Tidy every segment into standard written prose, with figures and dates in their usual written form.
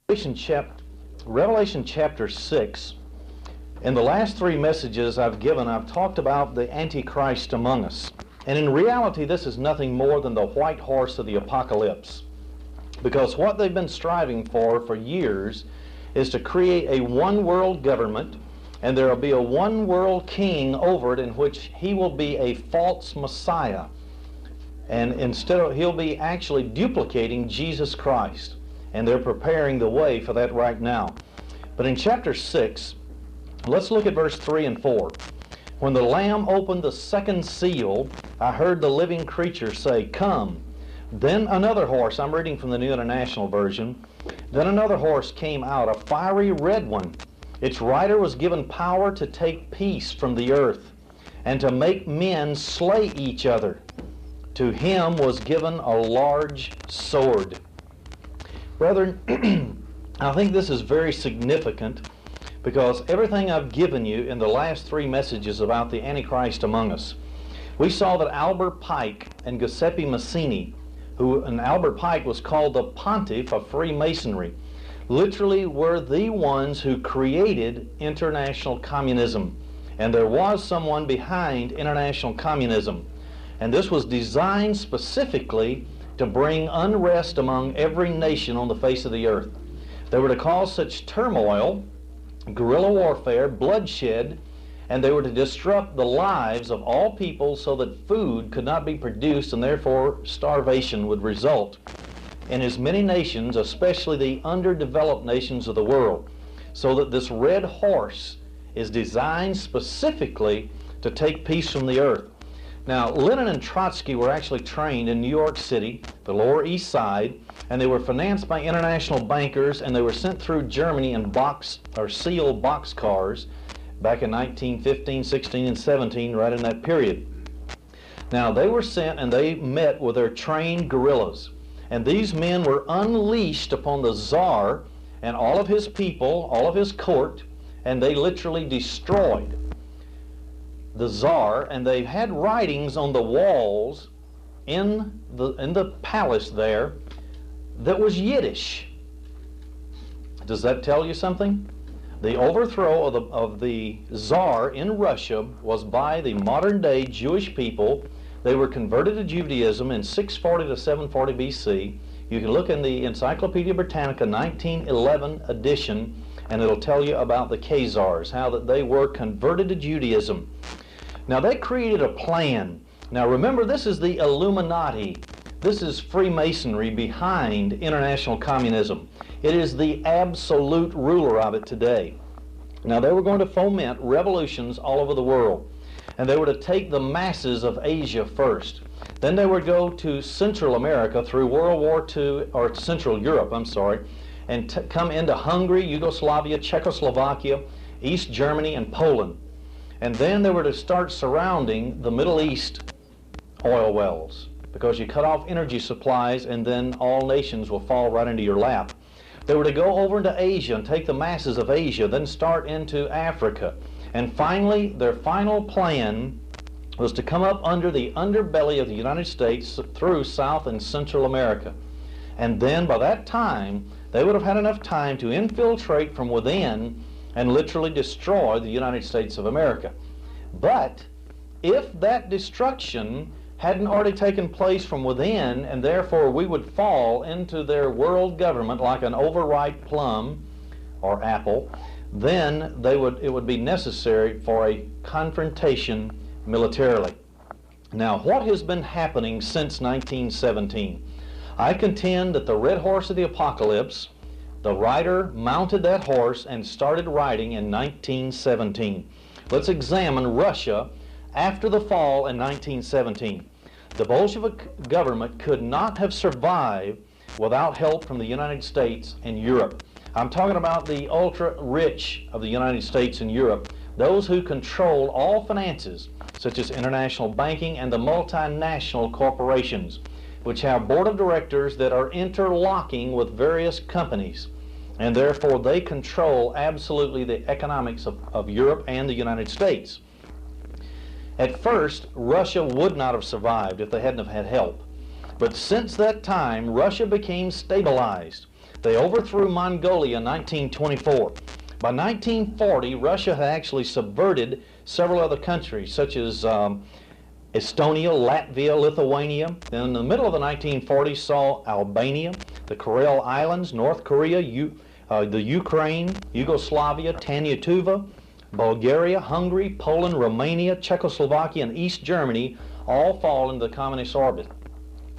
Revelation chapter 6. In the last three messages I've given, I've talked about the Antichrist among us. And in reality, this is nothing more than the white horse of the apocalypse. Because what they've been striving for years is to create a one-world government, and there will be a one-world king over it in which he will be a false Messiah. And he'll be actually duplicating Jesus Christ. And they're preparing the way for that right now. But in chapter 6, let's look at verse 3 and 4. When the Lamb opened the second seal, I heard the living creature say, "Come." Then another horse, I'm reading from the New International Version, then another horse came out, a fiery red one. Its rider was given power to take peace from the earth, and to make men slay each other. To him was given a large sword. Brethren, I think this is very significant, because everything I've given you in the last three messages about the Antichrist among us, we saw that Albert Pike and Giuseppe Mazzini, and Albert Pike was called the Pontiff of Freemasonry, literally were the ones who created international communism. And there was someone behind international communism. And this was designed specifically to bring unrest among every nation on the face of the earth. They were to cause such turmoil, guerrilla warfare, bloodshed, and they were to disrupt the lives of all people so that food could not be produced, and therefore starvation would result in as many nations, especially the underdeveloped nations of the world. So that this red horse is designed specifically to take peace from the earth. Now, Lenin and Trotsky were actually trained in New York City, the Lower East Side, and they were financed by international bankers, and they were sent through Germany in sealed boxcars back in 1915, 16, and 17, right in that period. Now, they were sent and they met with their trained guerrillas, and these men were unleashed upon the Tsar and all of his people, all of his court, and they literally destroyed the Tsar, and they had writings on the walls in the palace there that was Yiddish. Does that tell you something? The overthrow of the Tsar in Russia was by the modern-day Jewish people. They were converted to Judaism in 640 to 740 BC. You can look in the Encyclopedia Britannica 1911 edition, and it'll tell you about the Khazars, how that they were converted to Judaism. Now, they created a plan. Now, remember, this is the Illuminati. This is Freemasonry behind international communism. It is the absolute ruler of it today. Now, they were going to foment revolutions all over the world, and they were to take the masses of Asia first. Then they would go to Central America through World War II, or Central Europe, I'm sorry, and come into Hungary, Yugoslavia, Czechoslovakia, East Germany, and Poland. And then they were to start surrounding the Middle East oil wells, because you cut off energy supplies and then all nations will fall right into your lap. They were to go over into Asia and take the masses of Asia, then start into Africa. And finally, their final plan was to come up under the underbelly of the United States through South and Central America. And then by that time, they would have had enough time to infiltrate from within and literally destroy the United States of America. But if that destruction hadn't already taken place from within, and therefore we would fall into their world government like an overripe plum or apple, then it would be necessary for a confrontation militarily. Now, what has been happening since 1917? I contend that the red horse of the apocalypse, the rider mounted that horse and started riding in 1917. Let's examine Russia after the fall in 1917. The Bolshevik government could not have survived without help from the United States and Europe. I'm talking about the ultra-rich of the United States and Europe, those who control all finances, such as international banking and the multinational corporations, which have board of directors that are interlocking with various companies, and therefore they control absolutely the economics of Europe and the United States. At first, Russia would not have survived if they hadn't have had help. But since that time, Russia became stabilized. They overthrew Mongolia in 1924. By 1940, Russia had actually subverted several other countries, such as Estonia, Latvia, Lithuania. Then in the middle of the 1940s saw Albania, the Kuril Islands, North Korea, the Ukraine, Yugoslavia, Tanya-Tuva, Bulgaria, Hungary, Poland, Romania, Czechoslovakia, and East Germany all fall into the communist orbit.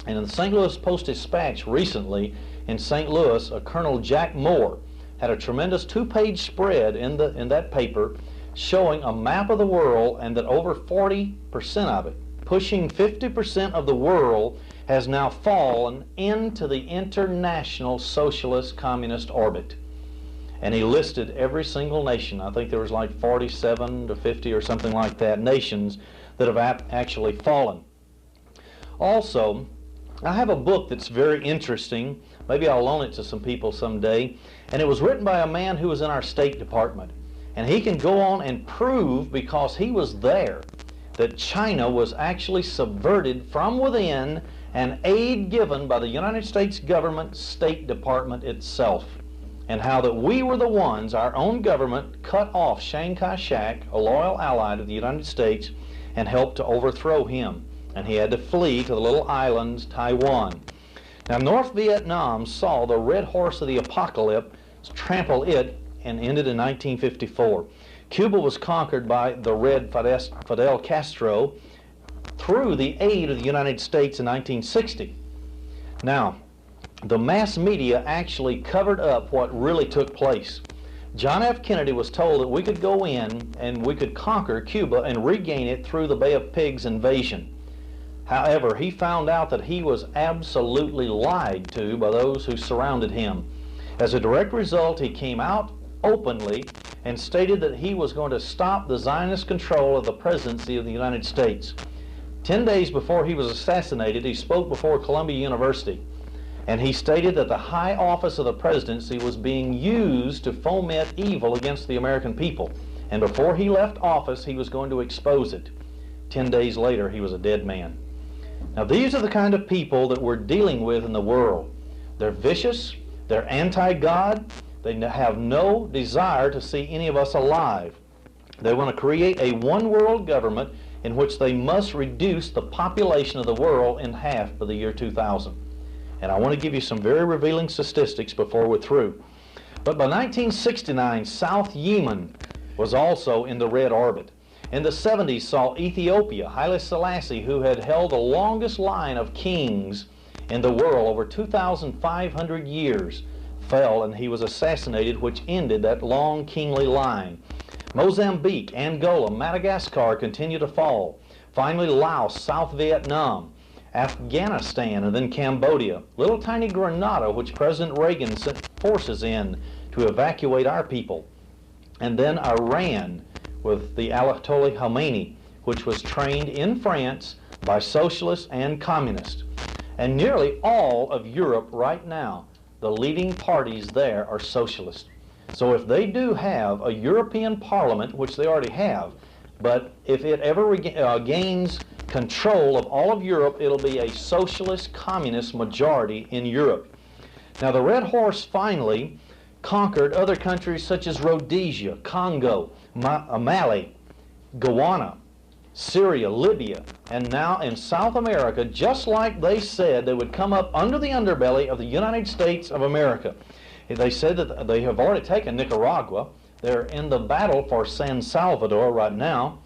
And in the St. Louis Post-Dispatch recently, in St. Louis, a Colonel Jack Moore had a tremendous two-page spread in that paper showing a map of the world, and that over 40% of it, pushing 50% of the world, has now fallen into the international socialist communist orbit. And he listed every single nation. I think there was like 47 to 50 or something like that, nations that have actually fallen. Also, I have a book that's very interesting. Maybe I'll loan it to some people someday. And it was written by a man who was in our State Department. And he can go on and prove, because he was there, that China was actually subverted from within and aid given by the United States government, State Department itself. And how that we were the ones, our own government, cut off Chiang Kai-shek, a loyal ally to the United States, and helped to overthrow him. And he had to flee to the little islands, Taiwan. Now, North Vietnam saw the red horse of the apocalypse trample it and ended in 1954. Cuba was conquered by the red Fidel Castro through the aid of the United States in 1960. Now, the mass media actually covered up what really took place. John F. Kennedy was told that we could go in and we could conquer Cuba and regain it through the Bay of Pigs invasion. However, he found out that he was absolutely lied to by those who surrounded him. As a direct result, he came out openly and stated that he was going to stop the Zionist control of the presidency of the United States. 10 days before he was assassinated, he spoke before Columbia University, and he stated that the high office of the presidency was being used to foment evil against the American people, and before he left office, he was going to expose it. 10 days later, he was a dead man. Now, these are the kind of people that we're dealing with in the world. They're vicious, they're anti-God, they have no desire to see any of us alive. They want to create a one-world government in which they must reduce the population of the world in half by the year 2000. And I want to give you some very revealing statistics before we're through. But by 1969, South Yemen was also in the red orbit. In the 70s saw Ethiopia, Haile Selassie, who had held the longest line of kings in the world, over 2,500 years, fell, and he was assassinated, which ended that long kingly line. Mozambique, Angola, Madagascar continue to fall. Finally, Laos, South Vietnam, Afghanistan, and then Cambodia. Little tiny Grenada, which President Reagan sent forces in to evacuate our people. And then Iran, with the Ayatollah Khomeini, which was trained in France by socialists and communists. And nearly all of Europe right now, the leading parties there are socialist. So if they do have a European Parliament, which they already have, but if it ever gains control of all of Europe, it'll be a socialist communist majority in Europe. Now, the Red Horse finally conquered other countries such as Rhodesia, Congo, Mali, Guyana, Syria, Libya, and now in South America, just like they said they would come up under the underbelly of the United States of America. They said that they have already taken Nicaragua. They're in the battle for San Salvador right now.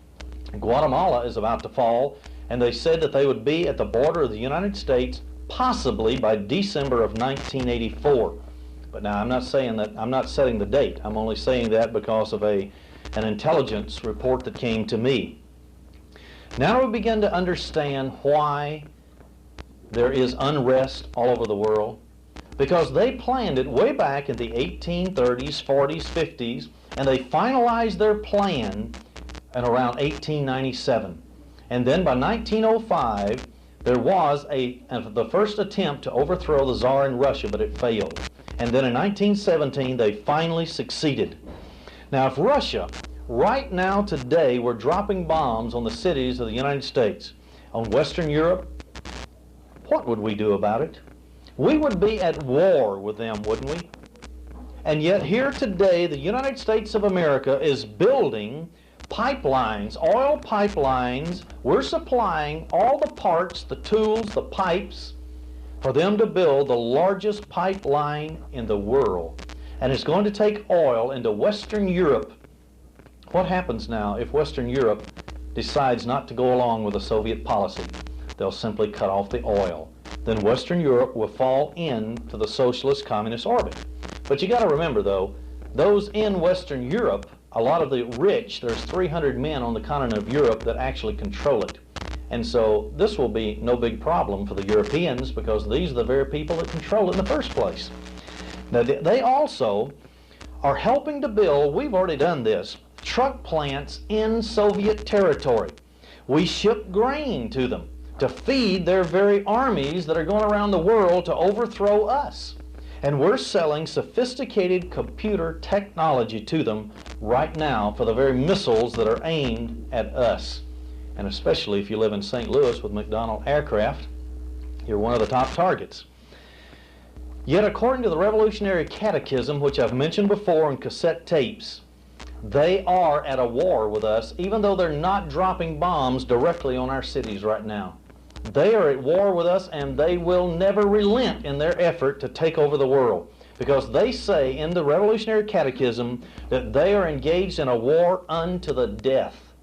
Guatemala is about to fall, and they said that they would be at the border of the United States possibly by December of 1984. But now I'm not saying that, I'm not setting the date. I'm only saying that because of an intelligence report that came to me. Now we begin to understand why there is unrest all over the world. Because they planned it way back in the 1830s, 40s, 50s, and they finalized their plan in around 1897. And then by 1905, there was the first attempt to overthrow the Tsar in Russia, but it failed. And then in 1917, they finally succeeded. Now, if Russia, right now today, were dropping bombs on the cities of the United States, on Western Europe, what would we do about it? we would be at war with them, wouldn't we? And yet here today, the United States of America is building pipelines, oil pipelines. We're supplying all the parts, the tools, the pipes for them to build the largest pipeline in the world. And it's going to take oil into Western Europe. What happens now if Western Europe decides not to go along with the Soviet policy? They'll simply cut off the oil. Then Western Europe will fall into the socialist communist orbit. But you got to remember, though, those in Western Europe, a lot of the rich, there's 300 men on the continent of Europe that actually control it. And so this will be no big problem for the Europeans, because these are the very people that control it in the first place. Now, they also are helping to build, we've already done this, truck plants in Soviet territory. We ship grain to them to feed their very armies that are going around the world to overthrow us. And we're selling sophisticated computer technology to them right now for the very missiles that are aimed at us. And especially if you live in St. Louis with McDonnell Aircraft, you're one of the top targets. Yet according to the Revolutionary Catechism, which I've mentioned before in cassette tapes, they are at a war with us, even though they're not dropping bombs directly on our cities right now. They are at war with us, and they will never relent in their effort to take over the world, because they say in the Revolutionary Catechism that they are engaged in a war unto the death.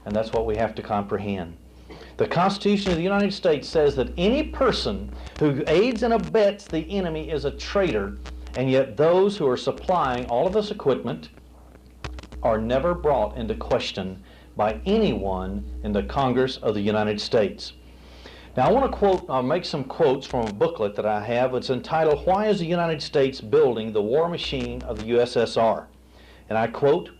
And that's what we have to comprehend. The Constitution of the United States says that any person who aids and abets the enemy is a traitor, and yet those who are supplying all of this equipment are never brought into question by anyone in the Congress of the United States. Now I want to make some quotes from a booklet that I have. It's entitled, "Why is the United States Building the War Machine of the USSR?" And I quote,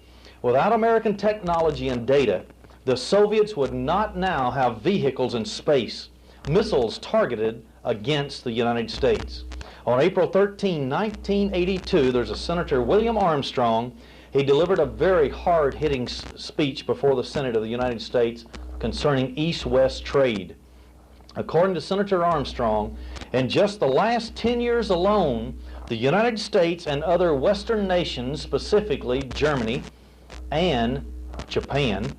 "Without American technology and data, the Soviets would not now have vehicles in space, missiles targeted against the United States." On April 13, 1982, there's a Senator William Armstrong. He delivered a very hard-hitting speech before the Senate of the United States concerning East-West trade. According to Senator Armstrong, in just the last 10 years alone, the United States and other Western nations, specifically Germany and Japan,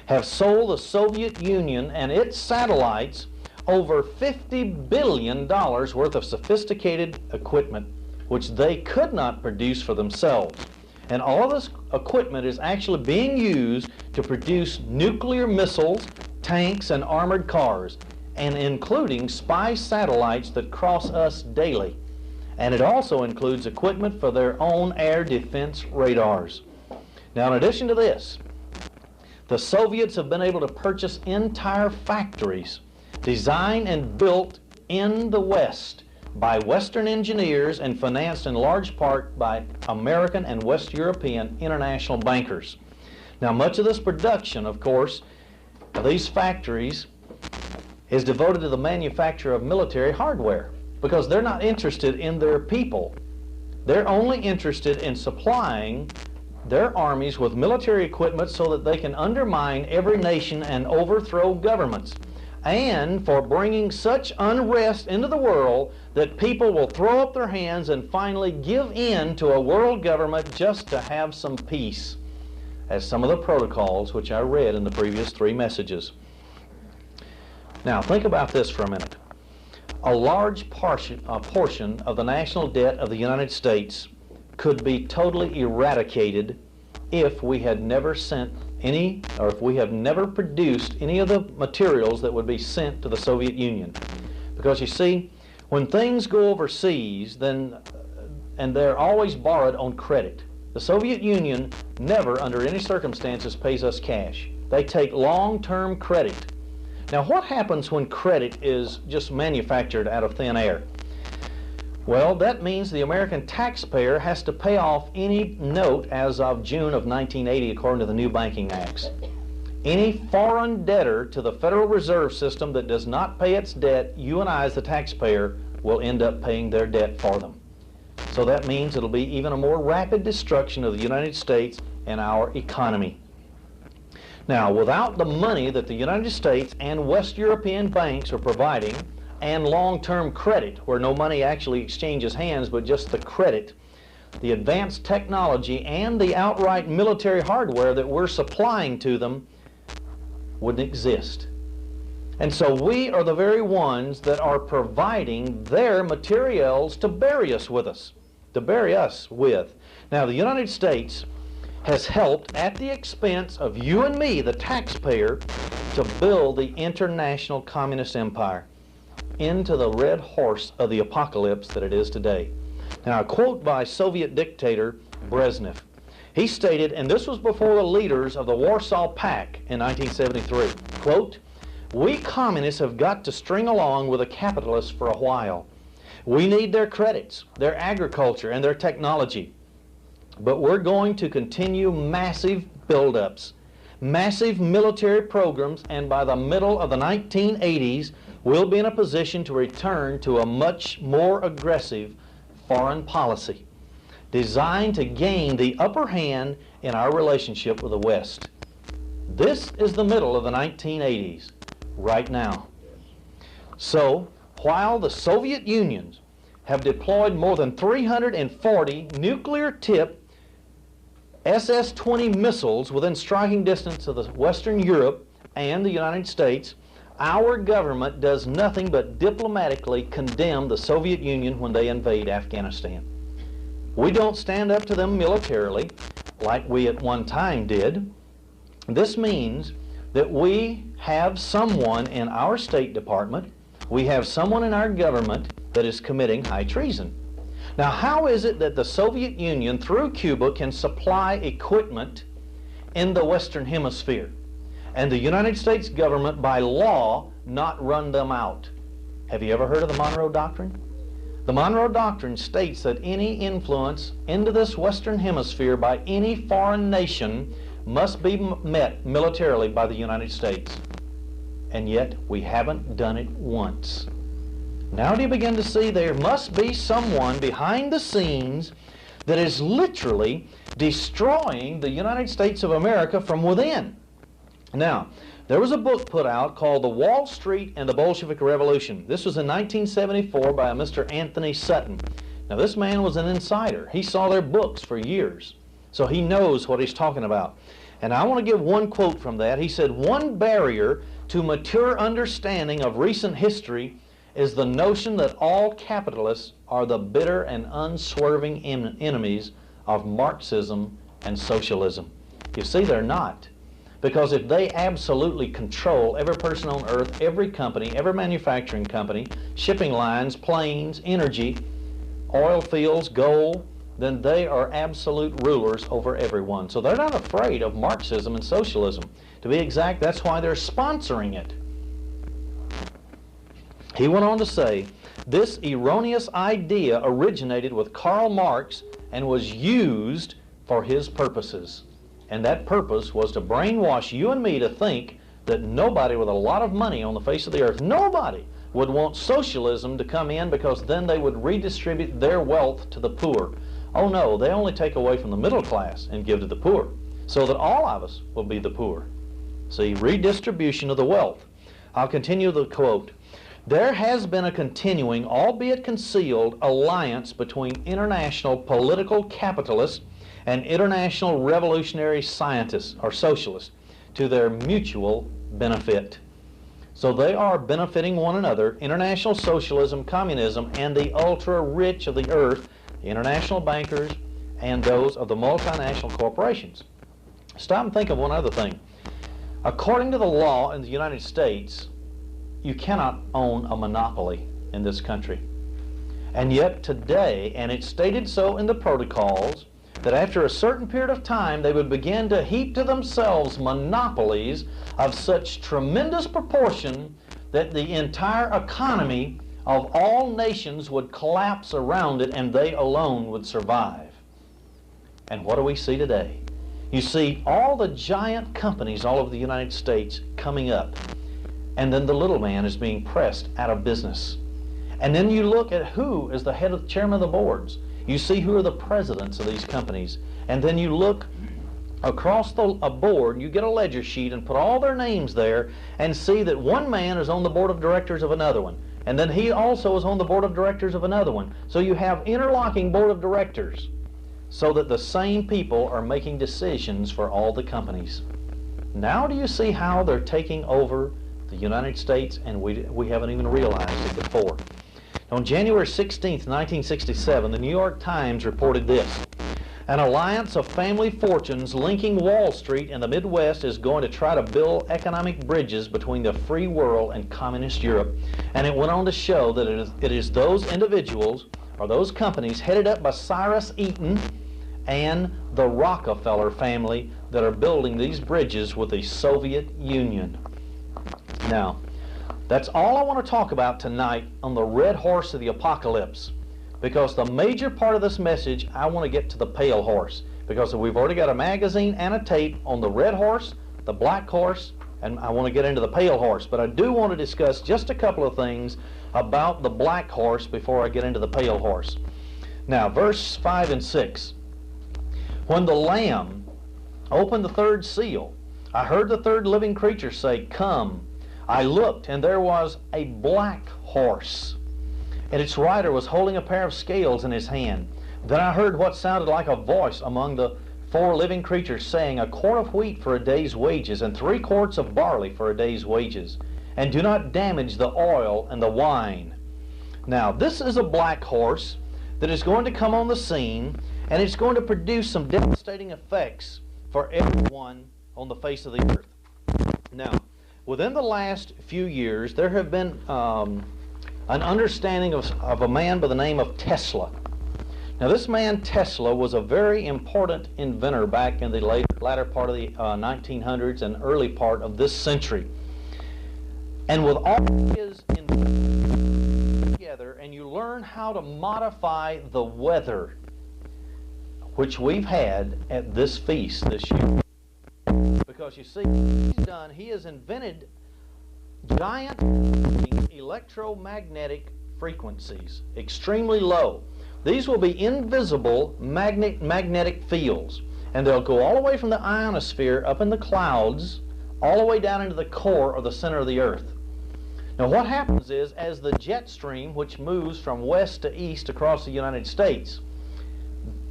have sold the Soviet Union and its satellites over $50 billion worth of sophisticated equipment, which they could not produce for themselves. And all of this equipment is actually being used to produce nuclear missiles, tanks, and armored cars, and including spy satellites that cross us daily. And it also includes equipment for their own air defense radars. Now, in addition to this, the Soviets have been able to purchase entire factories designed and built in the West by Western engineers and financed in large part by American and West European international bankers. Now, much of this production, of course, of these factories is devoted to the manufacture of military hardware, because they're not interested in their people. They're only interested in supplying their armies with military equipment so that they can undermine every nation and overthrow governments, and for bringing such unrest into the world that people will throw up their hands and finally give in to a world government just to have some peace, as some of the protocols which I read in the previous 3 messages. Now think about this for a minute. A large portion of the national debt of the United States could be totally eradicated if we had never sent any, or if we have never produced any of the materials that would be sent to the Soviet Union. Because you see, when things go overseas, and they're always borrowed on credit. The Soviet Union never, under any circumstances, pays us cash. They take long-term credit. Now, what happens when credit is just manufactured out of thin air? Well, that means the American taxpayer has to pay off any note as of June of 1980, according to the new banking acts. Any foreign debtor to the Federal Reserve System that does not pay its debt, you and I as the taxpayer will end up paying their debt for them. So that means it'll be even a more rapid destruction of the United States and our economy. Now, without the money that the United States and West European banks are providing, and long-term credit, where no money actually exchanges hands, but just the credit, the advanced technology, and the outright military hardware that we're supplying to them wouldn't exist. And so we are the very ones that are providing their materials to bury us with. Now, the United States has helped at the expense of you and me, the taxpayer, to build the international communist empire into the red horse of the apocalypse that it is today. Now, a quote by Soviet dictator Brezhnev. He stated, and this was before the leaders of the Warsaw Pact in 1973, quote, "We communists have got to string along with the capitalists for a while. We need their credits, their agriculture, and their technology. But we're going to continue massive buildups, massive military programs, and by the middle of the 1980s, we'll be in a position to return to a much more aggressive foreign policy designed to gain the upper hand in our relationship with the West." This is the middle of the 1980s, right now. So, while the Soviet Union have deployed more than 340 nuclear-tipped SS-20 missiles within striking distance of the Western Europe and the United States, our government does nothing but diplomatically condemn the Soviet Union when they invade Afghanistan. We don't stand up to them militarily like we at one time did. This means that we have someone in our State Department, we have someone in our government that is committing high treason. Now, how is it that the Soviet Union, through Cuba, can supply equipment in the Western Hemisphere, and the United States government, by law, not run them out? Have you ever heard of the Monroe Doctrine? The Monroe Doctrine states that any influence into this Western Hemisphere by any foreign nation must be met militarily by the United States. And yet, we haven't done it once. Now do you begin to see there must be someone behind the scenes that is literally destroying the United States of America from within? Now, there was a book put out called The Wall Street and the Bolshevik Revolution. This was in 1974 by a Mr. Anthony Sutton. Now, this man was an insider. He saw their books for years, so he knows what he's talking about. And I want to give one quote from that. He said, "One barrier to mature understanding of recent history is the notion that all capitalists are the bitter and unswerving enemies of Marxism and socialism." You see, they're not. Because if they absolutely control every person on earth, every company, every manufacturing company, shipping lines, planes, energy, oil fields, gold, then they are absolute rulers over everyone. So they're not afraid of Marxism and socialism. To be exact, that's why they're sponsoring it. He went on to say, this erroneous idea originated with Karl Marx and was used for his purposes. And that purpose was to brainwash you and me to think that nobody with a lot of money on the face of the earth, nobody would want socialism to come in, because then they would redistribute their wealth to the poor. Oh no, they only take away from the middle class and give to the poor, so that all of us will be the poor. See, redistribution of the wealth. I'll continue the quote. There has been a continuing, albeit concealed, alliance between international political capitalists and international revolutionary scientists or socialists to their mutual benefit. So they are benefiting one another, international socialism, communism, and the ultra-rich of the earth, the international bankers, and those of the multinational corporations. Stop and think of one other thing. According to the law in the United States, you cannot own a monopoly in this country. And yet today, and it's stated so in the protocols, that after a certain period of time they would begin to heap to themselves monopolies of such tremendous proportion that the entire economy of all nations would collapse around it and they alone would survive. And what do we see today? You see all the giant companies all over the United States coming up, and then the little man is being pressed out of business. And then you look at who is the head of the chairman of the boards. You see who are the presidents of these companies. And then you look across a board, you get a ledger sheet and put all their names there and see that one man is on the board of directors of another one. And then he also was on the board of directors of another one. So you have interlocking board of directors so that the same people are making decisions for all the companies. Now do you see how they're taking over the United States, and we haven't even realized it before. On January 16th, 1967, the New York Times reported this: an alliance of family fortunes linking Wall Street and the Midwest is going to try to build economic bridges between the free world and communist Europe. And it went on to show that it is those individuals or those companies headed up by Cyrus Eaton and the Rockefeller family that are building these bridges with the Soviet Union. Now, that's all I want to talk about tonight on the red horse of the apocalypse, because the major part of this message, I want to get to the pale horse, because we've already got a magazine and a tape on the red horse, the black horse, and I want to get into the pale horse. But I do want to discuss just a couple of things about the black horse before I get into the pale horse. Now, verse 5 and 6. When the Lamb opened the third seal, I heard the third living creature say, "Come." I looked, and there was a black horse, and its rider was holding a pair of scales in his hand. Then I heard what sounded like a voice among the four living creatures saying, "A quart of wheat for a day's wages, and 3 quarts of barley for a day's wages, and do not damage the oil and the wine." Now, this is a black horse that is going to come on the scene, and it's going to produce some devastating effects for everyone on the face of the earth. Now, within the last few years, there have been an understanding of a man by the name of Tesla. Now, this man Tesla was a very important inventor back in the latter part of the 1900s and early part of this century. And with all his inventions together, and you learn how to modify the weather, which we've had at this feast this year. Because you see, he has invented giant electromagnetic frequencies, extremely low. These will be invisible magnetic fields, and they'll go all the way from the ionosphere up in the clouds, all the way down into the core of the center of the earth. Now what happens is, as the jet stream, which moves from west to east across the United States,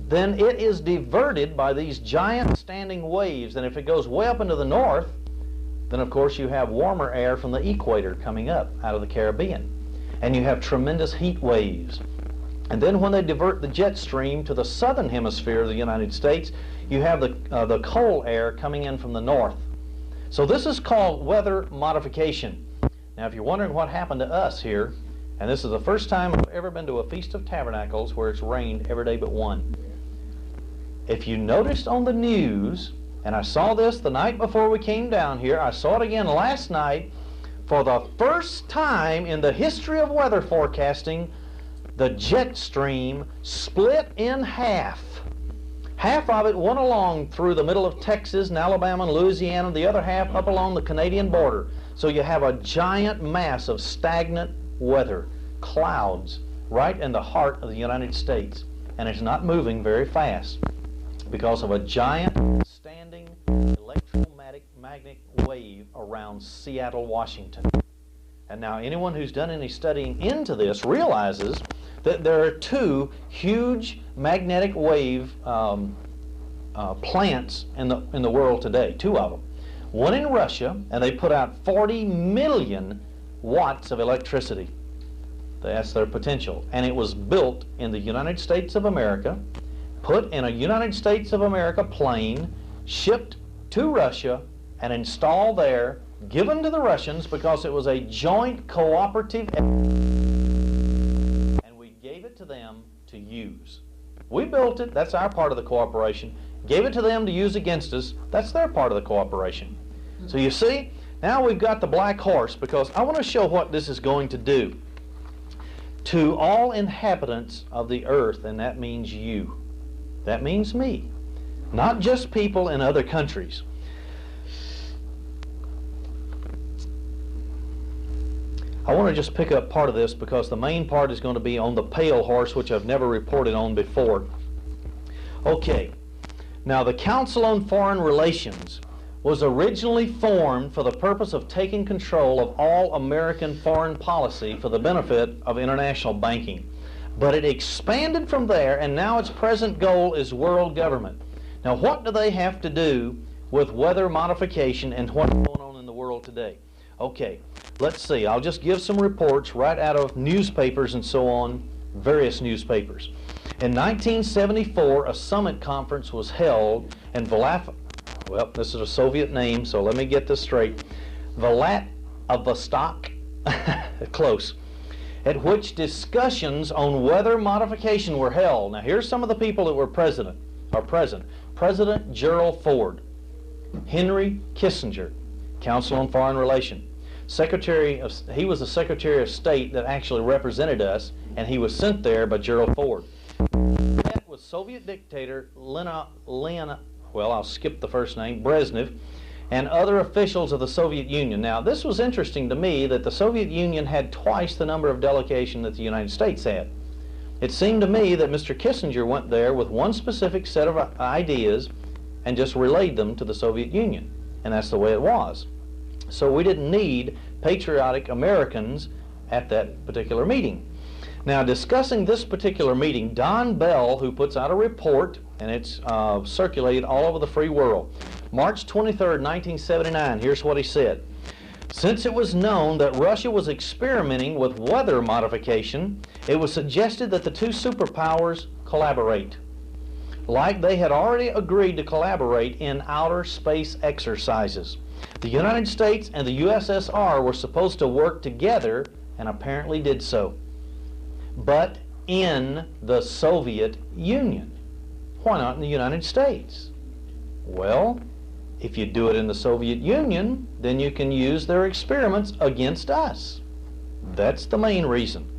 then it is diverted by these giant standing waves, and if it goes way up into the north, then of course you have warmer air from the equator coming up out of the Caribbean, and you have tremendous heat waves. And then when they divert the jet stream to the southern hemisphere of the United States, you have the cold air coming in from the north. So this is called weather modification. Now, if you're wondering what happened to us here, and this is the first time I've ever been to a Feast of Tabernacles where it's rained every day but one. If you noticed on the news, and I saw this the night before we came down here, I saw it again last night, for the first time in the history of weather forecasting, the jet stream split in half. Half of it went along through the middle of Texas and Alabama and Louisiana, the other half up along the Canadian border. So you have a giant mass of stagnant weather, clouds, right in the heart of the United States. And it's not moving very fast because of a giant standing electromagnetic wave around Seattle, Washington. And now anyone who's done any studying into this realizes that there are 2 huge magnetic wave plants in the world today, 2 of them. One in Russia, and they put out 40 million watts of electricity. That's their potential. And it was built in the United States of America, put in a United States of America plane, shipped to Russia, and installed there, given to the Russians because it was a joint cooperative effort, and we gave it to them to use. We built it, that's our part of the cooperation. Gave it to them to use against us, that's their part of the cooperation. So you see, now we've got the black horse, because I want to show what this is going to do to all inhabitants of the earth, and that means you. That means me. Not just people in other countries. I want to just pick up part of this because the main part is going to be on the pale horse, which I've never reported on before. Okay, now the Council on Foreign Relations was originally formed for the purpose of taking control of all American foreign policy for the benefit of international banking. But it expanded from there, and now its present goal is world government. Now, what do they have to do with weather modification and what's going on in the world today? Okay, let's see. I'll just give some reports right out of newspapers and so on, various newspapers. In 1974, a summit conference was held in well, this is a Soviet name, so let me get this straight. Vladivostok, close, at which discussions on weather modification were held. Now, here's some of the people that were present. President Gerald Ford, Henry Kissinger, Council on Foreign Relations. He was the Secretary of State that actually represented us, and he was sent there by Gerald Ford. Met with Soviet dictator I'll skip the first name, Brezhnev, and other officials of the Soviet Union. Now, this was interesting to me that the Soviet Union had twice the number of delegation that the United States had. It seemed to me that Mr. Kissinger went there with one specific set of ideas and just relayed them to the Soviet Union, and that's the way it was. So we didn't need patriotic Americans at that particular meeting. Now, discussing this particular meeting, Don Bell, who puts out a report, and it's circulated all over the free world, March 23rd, 1979, here's what he said. Since it was known that Russia was experimenting with weather modification, it was suggested that the two superpowers collaborate. Like they had already agreed to collaborate in outer space exercises. The United States and the USSR were supposed to work together, and apparently did so. But in the Soviet Union. Why not in the United States? Well, if you do it in the Soviet Union, then you can use their experiments against us. That's the main reason.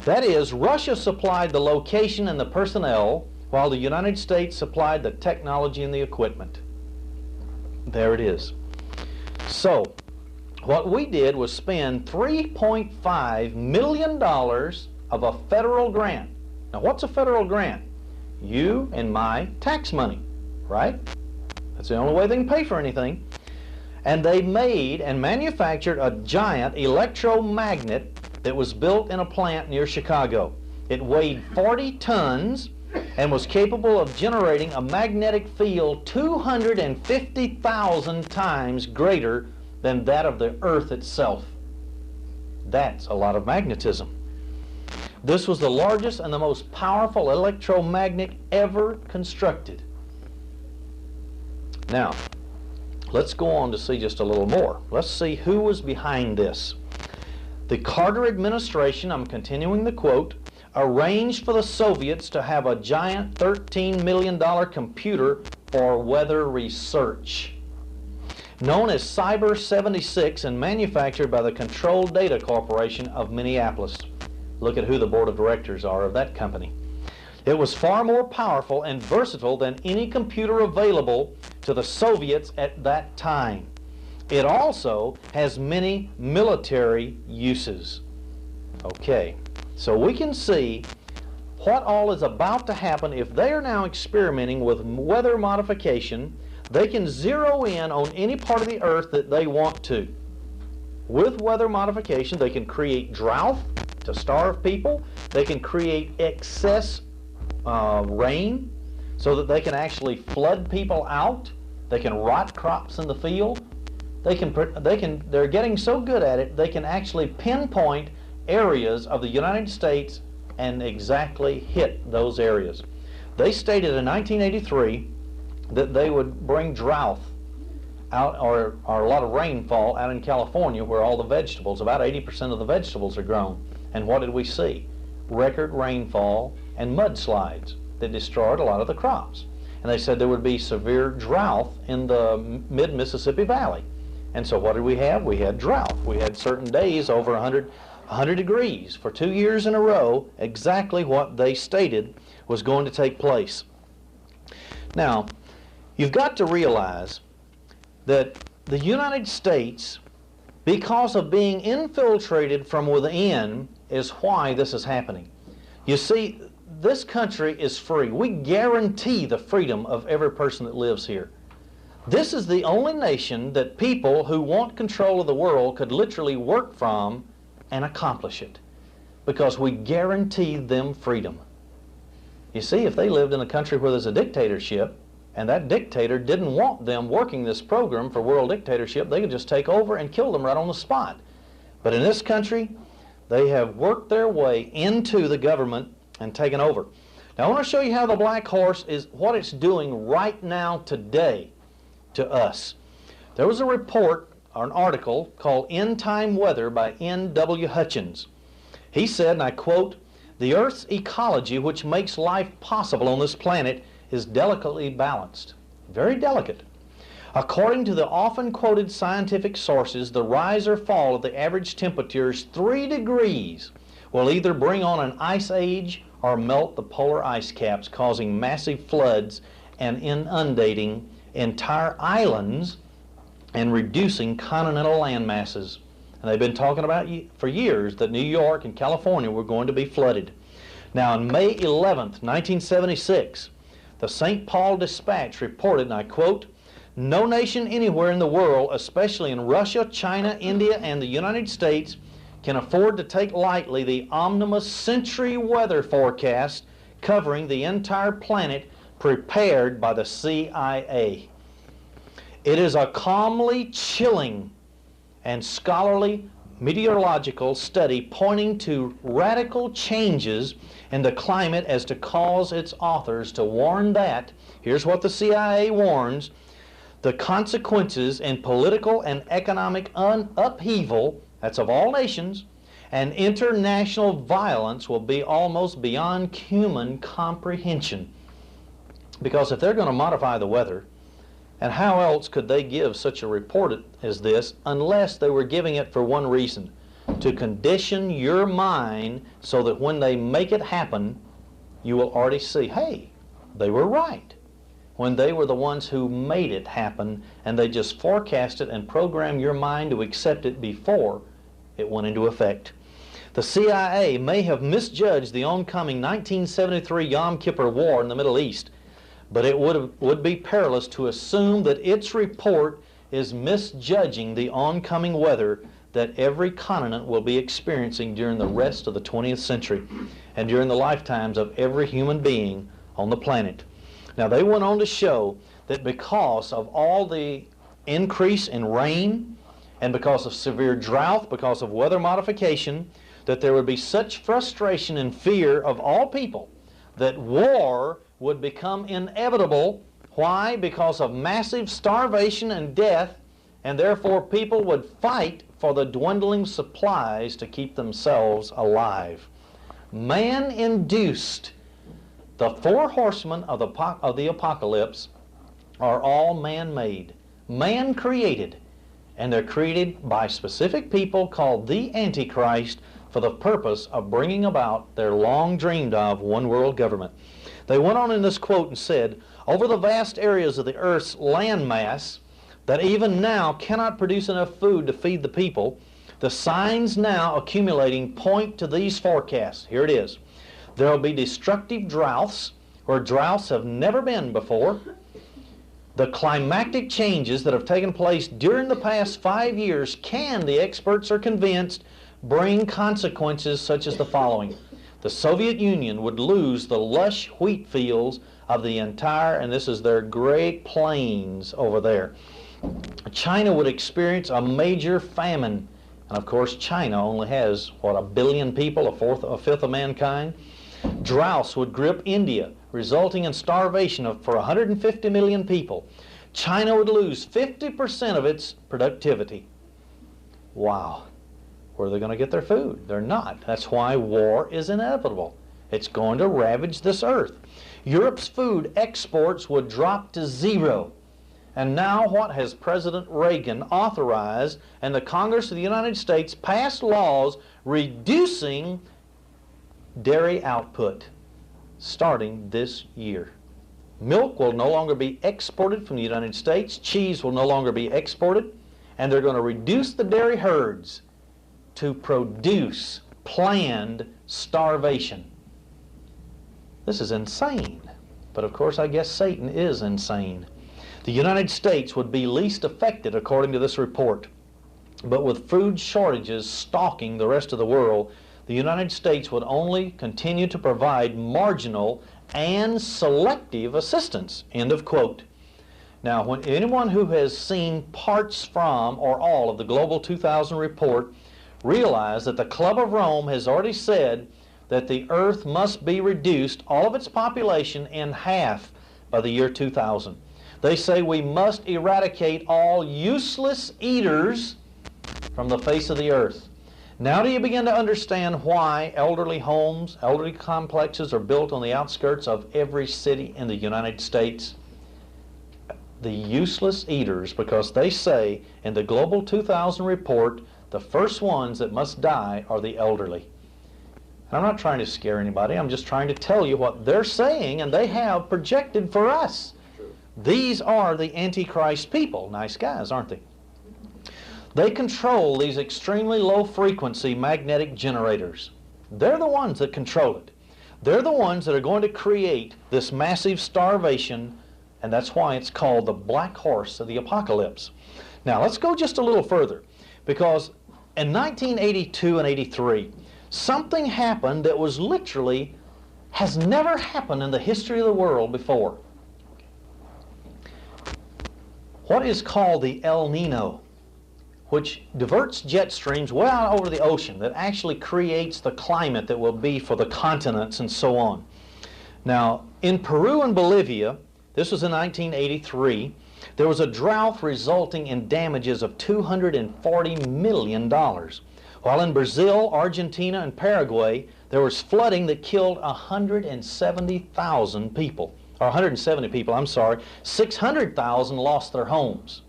That is, Russia supplied the location and the personnel, while the United States supplied the technology and the equipment. There it is. So, what we did was spend $3.5 million of a federal grant. Now, what's a federal grant? You and my tax money, right? That's the only way they can pay for anything. And they made and manufactured a giant electromagnet that was built in a plant near Chicago. It weighed 40 tons and was capable of generating a magnetic field 250,000 times greater than that of the Earth itself. That's a lot of magnetism. This was the largest and the most powerful electromagnet ever constructed. Now, let's go on to see just a little more. Let's see who was behind this. The Carter administration, I'm continuing the quote, arranged for the Soviets to have a giant $13 million computer for weather research, known as Cyber 76 and manufactured by the Control Data Corporation of Minneapolis. Look at who the board of directors are of that company. It was far more powerful and versatile than any computer available to the Soviets at that time. It also has many military uses. Okay, so we can see what all is about to happen if they are now experimenting with weather modification. They can zero in on any part of the earth that they want to. With weather modification, they can create drought to starve people. They can create excess rain so that they can actually flood people out. They can rot crops in the field. They're getting so good at it, they can actually pinpoint areas of the United States and exactly hit those areas. They stated in 1983 that they would bring drought out, or a lot of rainfall out in California where all the vegetables, about 80% of the vegetables are grown. And what did we see? Record rainfall and mudslides that destroyed a lot of the crops. And they said there would be severe drought in the mid-Mississippi Valley. And so what did we have? We had drought. We had certain days over 100 degrees for 2 years in a row, exactly what they stated was going to take place. Now, you've got to realize that the United States, because of being infiltrated from within, is why this is happening. You see, this country is free. We guarantee the freedom of every person that lives here. This is the only nation that people who want control of the world could literally work from and accomplish it, because we guarantee them freedom. You see, if they lived in a country where there's a dictatorship, and that dictator didn't want them working this program for world dictatorship, they could just take over and kill them right on the spot. But in this country, they have worked their way into the government and taken over. Now I want to show you how the Black Horse is, what it's doing right now today to us. There was a report or an article called End Time Weather by N.W. Hutchins. He said, and I quote, "The Earth's ecology, which makes life possible on this planet, is delicately balanced." Very delicate. According to the often quoted scientific sources, the rise or fall of the average temperatures 3 degrees will either bring on an ice age or melt the polar ice caps, causing massive floods and inundating entire islands and reducing continental land masses. And they've been talking about for years that New York and California were going to be flooded. Now on May 11th, 1976, the St. Paul Dispatch reported, and I quote, "No nation anywhere in the world, especially in Russia, China, India, and the United States, can afford to take lightly the omnibus century weather forecast covering the entire planet prepared by the CIA. It is a calmly chilling and scholarly meteorological study pointing to radical changes in the climate as to cause its authors to warn that," here's what the CIA warns, "the consequences in political and economic upheaval, that's of all nations, and international violence will be almost beyond human comprehension." Because if they're going to modify the weather, and how else could they give such a report as this unless they were giving it for one reason? To condition your mind so that when they make it happen, you will already see, hey, they were right. When they were the ones who made it happen, and they just forecast it and program your mind to accept it before it went into effect. The CIA may have misjudged the oncoming 1973 Yom Kippur War in the Middle East, but it would be perilous to assume that its report is misjudging the oncoming weather that every continent will be experiencing during the rest of the 20th century and during the lifetimes of every human being on the planet. Now they went on to show that because of all the increase in rain and because of severe drought, because of weather modification, that there would be such frustration and fear of all people that war would become inevitable. Why? Because of massive starvation and death, and therefore people would fight for the dwindling supplies to keep themselves alive. Man-induced. The 4 horsemen of the apocalypse are all man-made, man-created, and they're created by specific people called the Antichrist for the purpose of bringing about their long dreamed of one world government. They went on in this quote and said, "Over the vast areas of the earth's land mass that even now cannot produce enough food to feed the people, the signs now accumulating point to these forecasts." Here it is. "There will be destructive droughts where droughts have never been before. The climactic changes that have taken place during the past 5 years can, the experts are convinced, bring consequences such as the following. The Soviet Union would lose the lush wheat fields of the entire, and this is their Great Plains over there. China would experience a major famine. And of course China only has, what, 1 billion people, a fifth of mankind. Droughts would grip India, resulting in starvation for 150 million people. China would lose 50% of its productivity." Wow. Where are they going to get their food? They're not. That's why war is inevitable. It's going to ravage this earth. Europe's food exports would drop to 0. And now what has President Reagan authorized and the Congress of the United States passed laws reducing dairy output starting this year. Milk will no longer be exported from the United States. Cheese will no longer be exported. And they're going to reduce the dairy herds to produce planned starvation. This is insane. But of course I guess Satan is insane. The United States would be least affected according to this report. But with food shortages stalking the rest of the world, the United States would only continue to provide marginal and selective assistance. End of quote. Now, when anyone who has seen parts from or all of the Global 2000 report realize that the Club of Rome has already said that the earth must be reduced, all of its population, in half by the year 2000. They say we must eradicate all useless eaters from the face of the earth. Now do you begin to understand why elderly homes, elderly complexes are built on the outskirts of every city in the United States? The useless eaters, because they say in the Global 2000 report, the first ones that must die are the elderly. And I'm not trying to scare anybody, I'm just trying to tell you what they're saying and they have projected for us. These are the Antichrist people. Nice guys, aren't they? They control these extremely low frequency magnetic generators. They're the ones that control it. They're the ones that are going to create this massive starvation, and that's why it's called the black horse of the apocalypse. Now let's go just a little further, because in 1982 and 83, something happened that was literally, has never happened in the history of the world before. What is called the El Nino, which diverts jet streams way out over the ocean, that actually creates the climate that will be for the continents and so on. Now, in Peru and Bolivia, this was in 1983, there was a drought resulting in damages of $240 million. While in Brazil, Argentina, and Paraguay, there was flooding that killed 170,000 people. Or 170 people, I'm sorry. 600,000 lost their homes.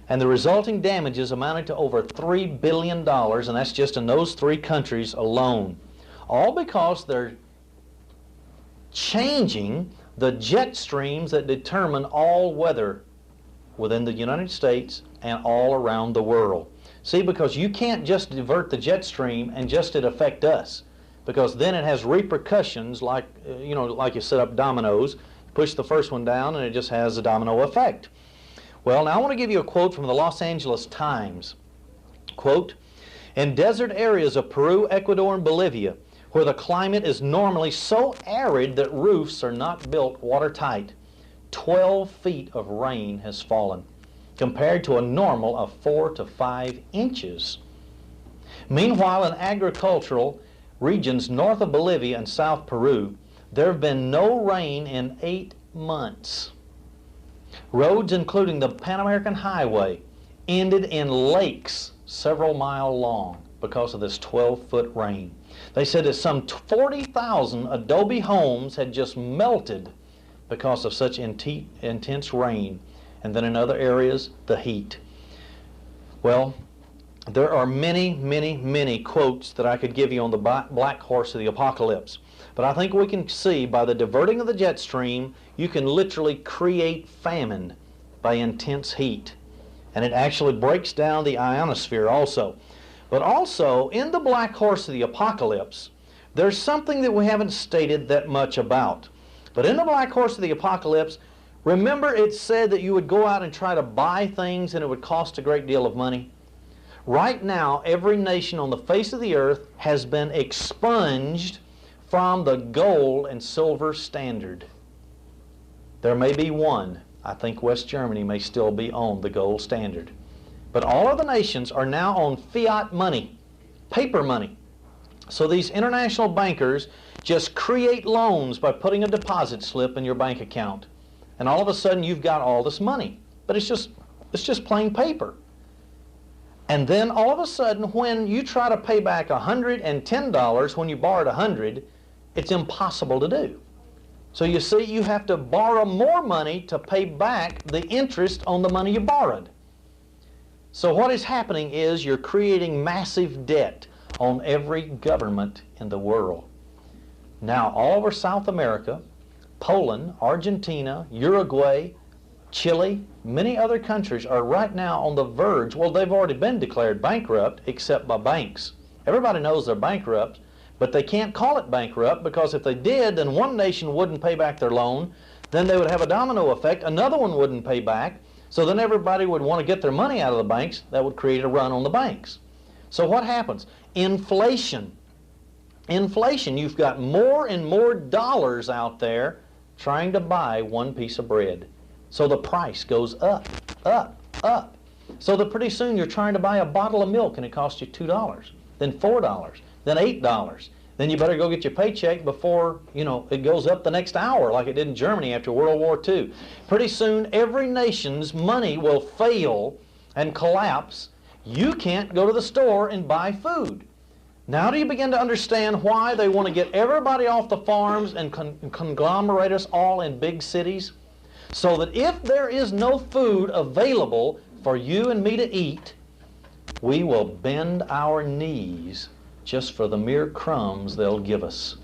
And the resulting damages amounted to over $3 billion, and that's just in those three countries alone. All because they're changing the jet streams that determine all weather within the United States and all around the world. See, because you can't just divert the jet stream and just it affect us, because then it has repercussions like, like you set up dominoes, push the first one down and it just has a domino effect. Well, now I want to give you a quote from the Los Angeles Times. Quote, "In desert areas of Peru, Ecuador, and Bolivia, where the climate is normally so arid that roofs are not built watertight, 12 feet of rain has fallen, compared to a normal of 4 to 5 inches. Meanwhile, in agricultural regions north of Bolivia and south Peru, there have been no rain in 8 months. Roads, including the Pan American Highway, ended in lakes several miles long because of this 12-foot rain. They said that some 40,000 adobe homes had just melted because of such intense rain. And then in other areas, the heat." Well, there are many, many, many quotes that I could give you on the black horse of the apocalypse. But I think we can see by the diverting of the jet stream, you can literally create famine by intense heat. And it actually breaks down the ionosphere also. But also, in the black horse of the apocalypse, there's something that we haven't stated that much about. But in the black horse of the apocalypse, remember it said that you would go out and try to buy things and it would cost a great deal of money? Right now, every nation on the face of the earth has been expunged from the gold and silver standard. There may be one. I think West Germany may still be on the gold standard. But all of the nations are now on fiat money, paper money. So these international bankers just create loans by putting a deposit slip in your bank account. And all of a sudden you've got all this money. But it's just plain paper. And then all of a sudden when you try to pay back $110 when you borrowed $100, it's impossible to do. So you see, you have to borrow more money to pay back the interest on the money you borrowed. So what is happening is you're creating massive debt on every government in the world. Now, all over South America, Poland, Argentina, Uruguay, Chile, many other countries are right now on the verge. Well, they've already been declared bankrupt except by banks. Everybody knows they're bankrupt, but they can't call it bankrupt because if they did, then one nation wouldn't pay back their loan, then they would have a domino effect. Another one wouldn't pay back. So then everybody would want to get their money out of the banks. That would create a run on the banks. So what happens? Inflation. Inflation. You've got more and more dollars out there trying to buy one piece of bread. So the price goes up, up, up. So that pretty soon you're trying to buy a bottle of milk and it costs you $2, then $4, then $8. Then you better go get your paycheck before, it goes up the next hour like it did in Germany after World War II. Pretty soon every nation's money will fail and collapse. You can't go to the store and buy food. Now do you begin to understand why they want to get everybody off the farms and conglomerate us all in big cities? So that if there is no food available for you and me to eat, we will bend our knees just for the mere crumbs they'll give us.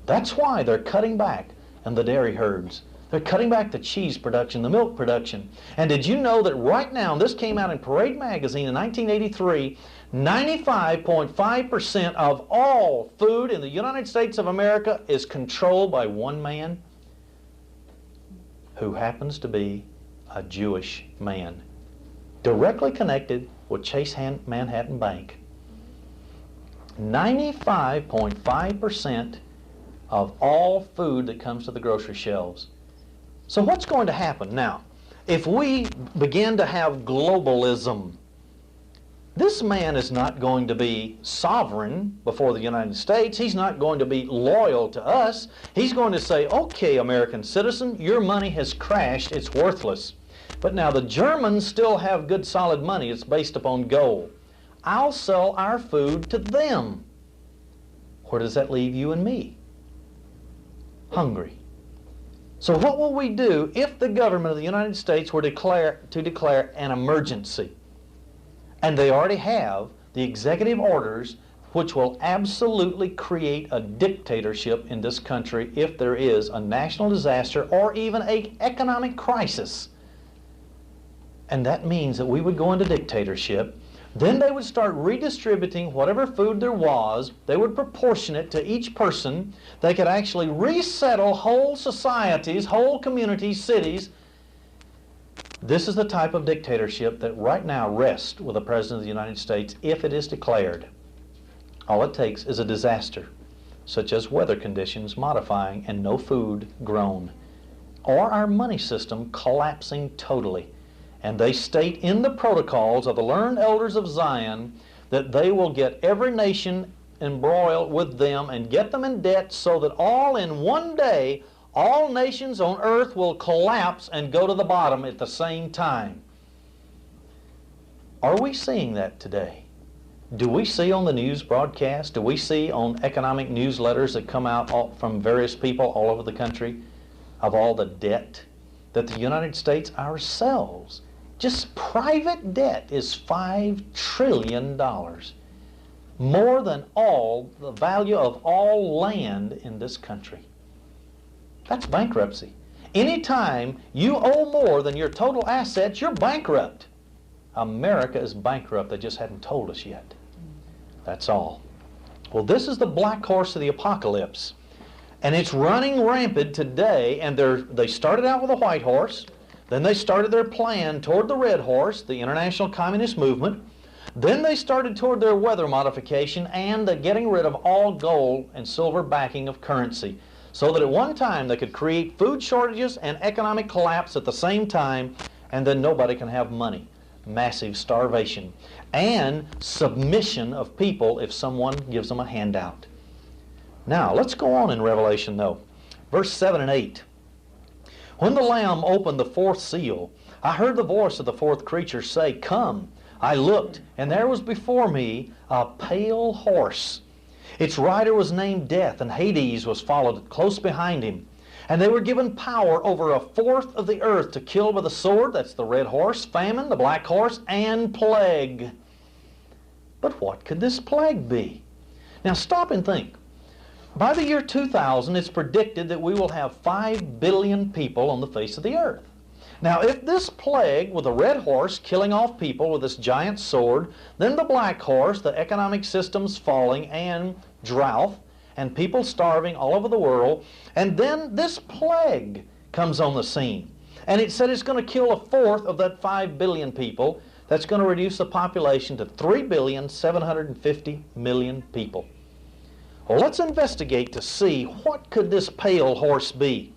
That's why they're cutting back on the dairy herds. They're cutting back the cheese production, the milk production. And did you know that right now, and this came out in Parade magazine in 1983, 95.5% of all food in the United States of America is controlled by one man who happens to be a Jewish man, directly connected with Chase Manhattan Bank. 95.5% of all food that comes to the grocery shelves. So what's going to happen now? If we begin to have globalism, this man is not going to be sovereign before the United States. He's not going to be loyal to us. He's going to say, okay, American citizen, your money has crashed. It's worthless. But now the Germans still have good solid money. It's based upon gold. I'll sell our food to them. Where does that leave you and me? Hungry. So what will we do if the government of the United States were to declare an emergency? And they already have the executive orders which will absolutely create a dictatorship in this country if there is a national disaster or even an economic crisis. And that means that we would go into dictatorship. Then they would start redistributing whatever food there was. They would proportion it to each person. They could actually resettle whole societies, whole communities, cities. This is the type of dictatorship that right now rests with the President of the United States if it is declared. All it takes is a disaster, such as weather conditions modifying and no food grown, or our money system collapsing totally. And they state in the protocols of the learned elders of Zion that they will get every nation embroiled with them and get them in debt so that all in one day, all nations on earth will collapse and go to the bottom at the same time. Are we seeing that today? Do we see on the news broadcast, do we see on economic newsletters that come out from various people all over the country of all the debt that the United States ourselves, just private debt is $5 trillion, more than all the value of all land in this country. That's bankruptcy. Anytime you owe more than your total assets, you're bankrupt. America is bankrupt. They just hadn't told us yet. That's all. Well, this is the black horse of the apocalypse. And it's running rampant today, and they started out with a white horse. Then they started their plan toward the red horse, the international communist movement. Then they started toward their weather modification and the getting rid of all gold and silver backing of currency, so that at one time they could create food shortages and economic collapse at the same time, and then nobody can have money. Massive starvation and submission of people if someone gives them a handout. Now, let's go on in Revelation, though. Verse 7 and 8. When the Lamb opened the fourth seal, I heard the voice of the fourth creature say, "Come." I looked, and there was before me a pale horse. Its rider was named Death, and Hades was followed close behind him. And they were given power over a fourth of the earth to kill with a sword, that's the red horse, famine, the black horse, and plague. But what could this plague be? Now stop and think. By the year 2000, it's predicted that we will have 5 billion people on the face of the earth. Now, if this plague with the red horse killing off people with this giant sword, then the black horse, the economic systems falling, and drought, and people starving all over the world, and then this plague comes on the scene. And it said it's going to kill 1/4 of that 5 billion people. That's going to reduce the population to 3,750,000,000 people. Well, let's investigate to see what could this pale horse be.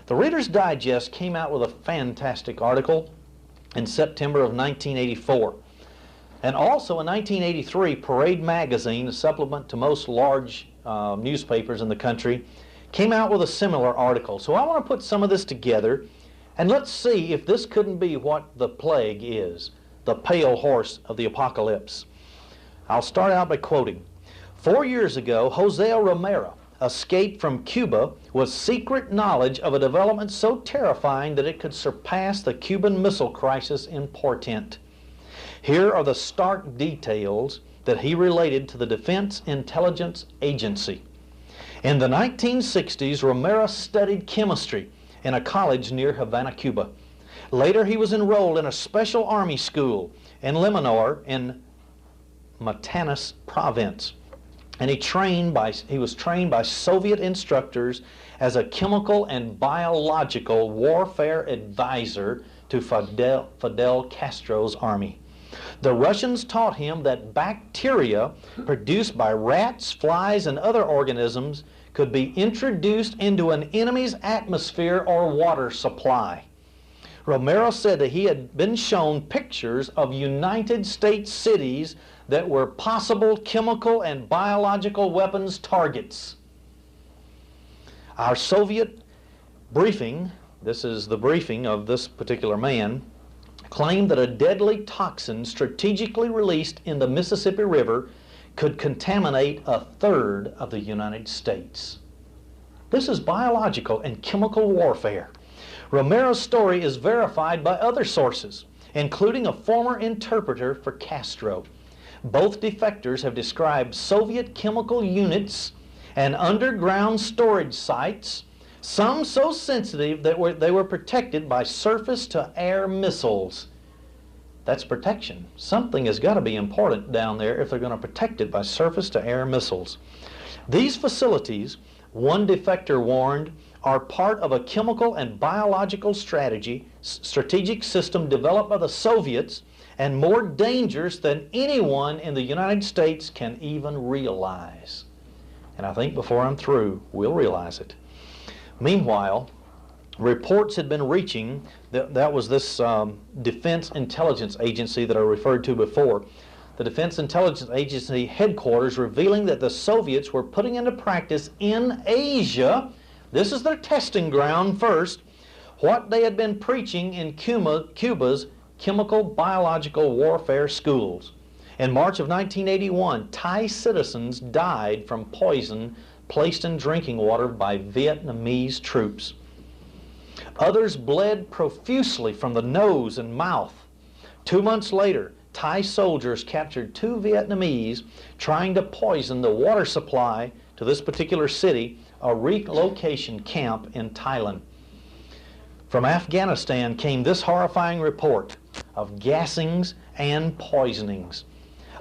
The Reader's Digest came out with a fantastic article in September of 1984. And also in 1983, Parade Magazine, a supplement to most large newspapers in the country, came out with a similar article. So I want to put some of this together, and let's see if this couldn't be what the plague is, the pale horse of the apocalypse. I'll start out by quoting. 4 years ago, Jose Romero escaped from Cuba with secret knowledge of a development so terrifying that it could surpass the Cuban Missile Crisis in portent. Here are the stark details that he related to the Defense Intelligence Agency. In the 1960s, Romero studied chemistry in a college near Havana, Cuba. Later, he was enrolled in a special army school in Limanor in Matanas province. And he was trained by Soviet instructors as a chemical and biological warfare advisor to Fidel Castro's army. The Russians taught him that bacteria produced by rats, flies, and other organisms could be introduced into an enemy's atmosphere or water supply. Romero said that he had been shown pictures of United States cities that were possible chemical and biological weapons targets. Our Soviet briefing, this is the briefing of this particular man, claimed that a deadly toxin strategically released in the Mississippi River could contaminate 1/3 of the United States. This is biological and chemical warfare. Romero's story is verified by other sources, including a former interpreter for Castro. Both defectors have described Soviet chemical units and underground storage sites, some so sensitive that they were protected by surface-to-air missiles. That's protection. Something has got to be important down there if they're going to protect it by surface-to-air missiles. These facilities, one defector warned, are part of a chemical and biological strategic system developed by the Soviets and more dangerous than anyone in the United States can even realize. And I think before I'm through, we'll realize it. Meanwhile, reports had been reaching, that was this Defense Intelligence Agency that I referred to before, the Defense Intelligence Agency headquarters revealing that the Soviets were putting into practice in Asia, this is their testing ground first, what they had been preaching in Cuba's chemical biological warfare schools. In March of 1981, Thai citizens died from poison placed in drinking water by Vietnamese troops. Others bled profusely from the nose and mouth. 2 months later, Thai soldiers captured 2 Vietnamese trying to poison the water supply to this particular city, a relocation camp in Thailand. From Afghanistan came this horrifying report of gassings and poisonings.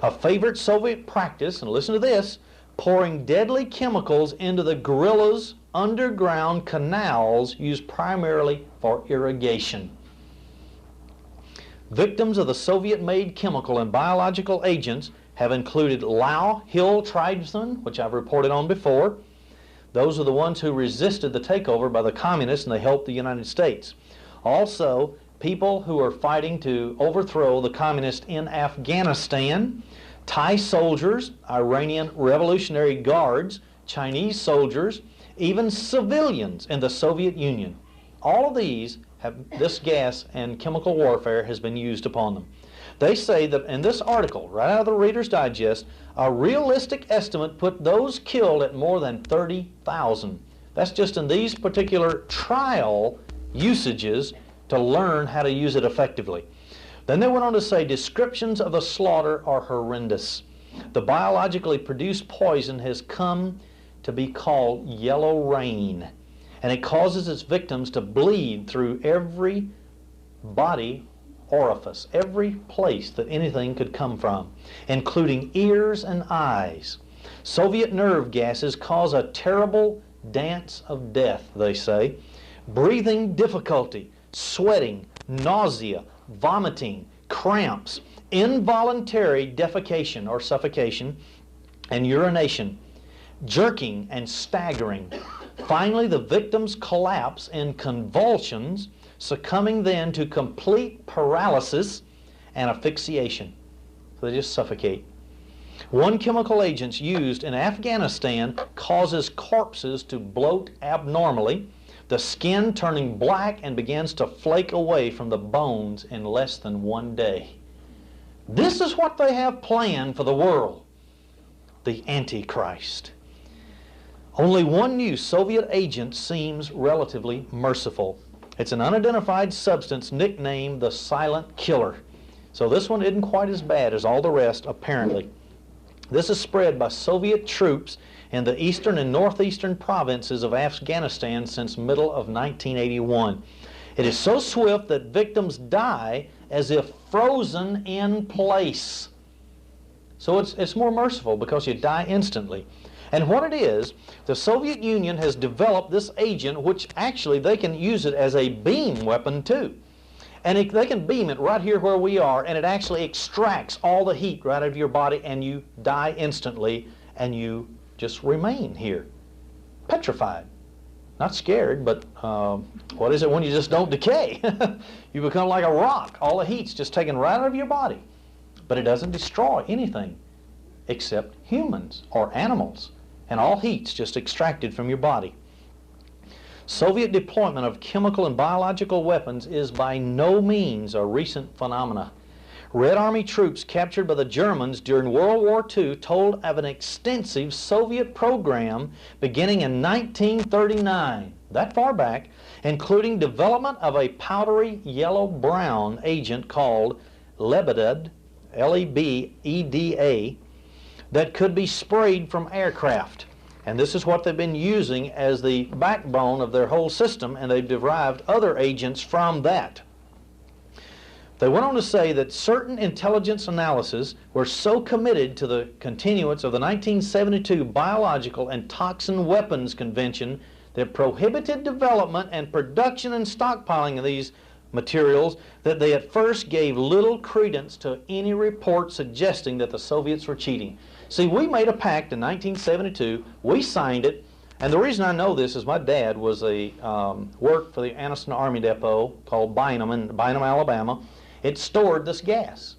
A favorite Soviet practice, and listen to this, pouring deadly chemicals into the guerrillas' underground canals used primarily for irrigation. Victims of the Soviet-made chemical and biological agents have included Lao Hill tribesmen, which I've reported on before. Those are the ones who resisted the takeover by the communists, and they helped the United States. Also, people who are fighting to overthrow the communists in Afghanistan, Thai soldiers, Iranian Revolutionary Guards, Chinese soldiers, even civilians in the Soviet Union. All of these this gas and chemical warfare has been used upon them. They say that in this article, right out of the Reader's Digest, a realistic estimate put those killed at more than 30,000. That's just in these particular trial usages to learn how to use it effectively. Then they went on to say descriptions of the slaughter are horrendous. The biologically produced poison has come to be called yellow rain, and it causes its victims to bleed through every body orifice, every place that anything could come from, including ears and eyes. Soviet nerve gases cause a terrible dance of death, they say. breathing difficulty, sweating, nausea, vomiting, cramps, involuntary defecation or suffocation, and urination, jerking and staggering. Finally, the victims collapse in convulsions, succumbing then to complete paralysis and asphyxiation. So they just suffocate. One chemical agent used in Afghanistan causes corpses to bloat abnormally, the skin turning black and begins to flake away from the bones in less than 1 day. This is what they have planned for the world, the Antichrist. Only one new Soviet agent seems relatively merciful. It's an unidentified substance nicknamed the Silent Killer. So this one isn't quite as bad as all the rest, apparently. This is spread by Soviet troops in the eastern and northeastern provinces of Afghanistan since middle of 1981. It is so swift that victims die as if frozen in place. So it's more merciful because you die instantly. And what it is, the Soviet Union has developed this agent, which actually they can use it as a beam weapon too. And they can beam it right here where we are, and it actually extracts all the heat right out of your body, and you die instantly, and you just remain here, petrified. Not scared, but what is it when you just don't decay? You become like a rock. All the heat's just taken right out of your body. But it doesn't destroy anything except humans or animals. And all heat's just extracted from your body. Soviet deployment of chemical and biological weapons is by no means a recent phenomena. Red Army troops captured by the Germans during World War II told of an extensive Soviet program beginning in 1939, that far back, including development of a powdery yellow-brown agent called Lebeda, L-E-B-E-D-A, that could be sprayed from aircraft. And this is what they've been using as the backbone of their whole system, and they've derived other agents from that. They went on to say that certain intelligence analyses were so committed to the continuance of the 1972 Biological and Toxin Weapons Convention that prohibited development and production and stockpiling of these materials that they at first gave little credence to any report suggesting that the Soviets were cheating. See, we made a pact in 1972, we signed it, and the reason I know this is my dad was worked for the Anniston Army Depot called Bynum in Bynum, Alabama. It stored this gas.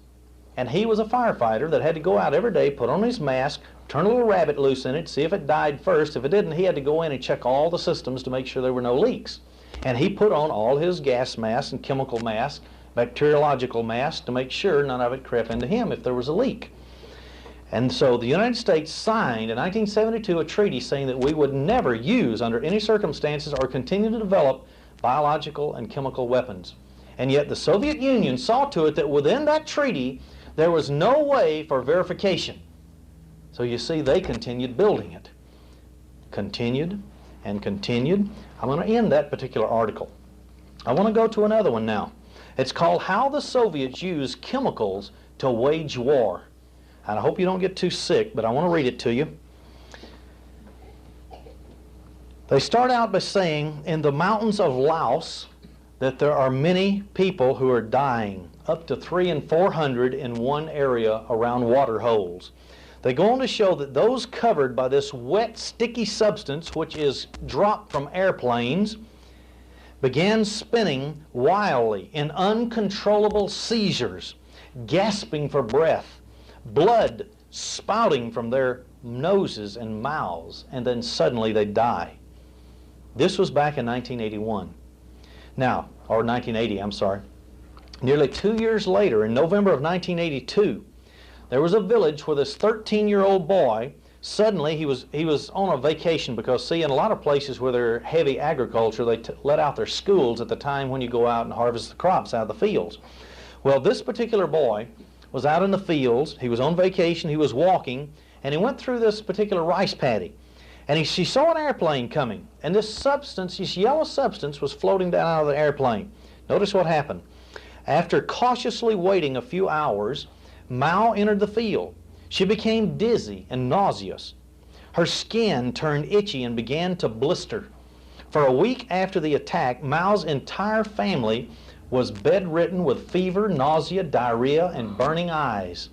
And he was a firefighter that had to go out every day, put on his mask, turn a little rabbit loose in it, see if it died first. If it didn't, he had to go in and check all the systems to make sure there were no leaks. And he put on all his gas masks and chemical masks, bacteriological masks, to make sure none of it crept into him if there was a leak. And so the United States signed in 1972 a treaty saying that we would never use under any circumstances or continue to develop biological and chemical weapons. And yet the Soviet Union saw to it that within that treaty there was no way for verification. So you see, they continued building it. Continued and continued. I'm going to end that particular article. I want to go to another one now. It's called How the Soviets Used Chemicals to Wage War. And I hope you don't get too sick, but I want to read it to you. They start out by saying, in the mountains of Laos, that there are many people who are dying, up to 300 and 400 in one area around water holes. They go on to show that those covered by this wet, sticky substance, which is dropped from airplanes, began spinning wildly in uncontrollable seizures, gasping for breath, blood spouting from their noses and mouths, and then suddenly they die. This was back in 1981. Now, or 1980, I'm sorry. Nearly 2 years later, in November of 1982, there was a village where this 13-year-old boy, suddenly he was on a vacation because, see, in a lot of places where they're heavy agriculture, they let out their schools at the time when you go out and harvest the crops out of the fields. Well, this particular boy was out in the fields, he was on vacation, he was walking, and he went through this particular rice paddy. And he saw an airplane coming, and this substance, this yellow substance, was floating down out of the airplane. Notice what happened. After cautiously waiting a few hours, Mao entered the field. She became dizzy and nauseous. Her skin turned itchy and began to blister. For a week after the attack, Mao's entire family was bedridden with fever, nausea, diarrhea, and burning eyes.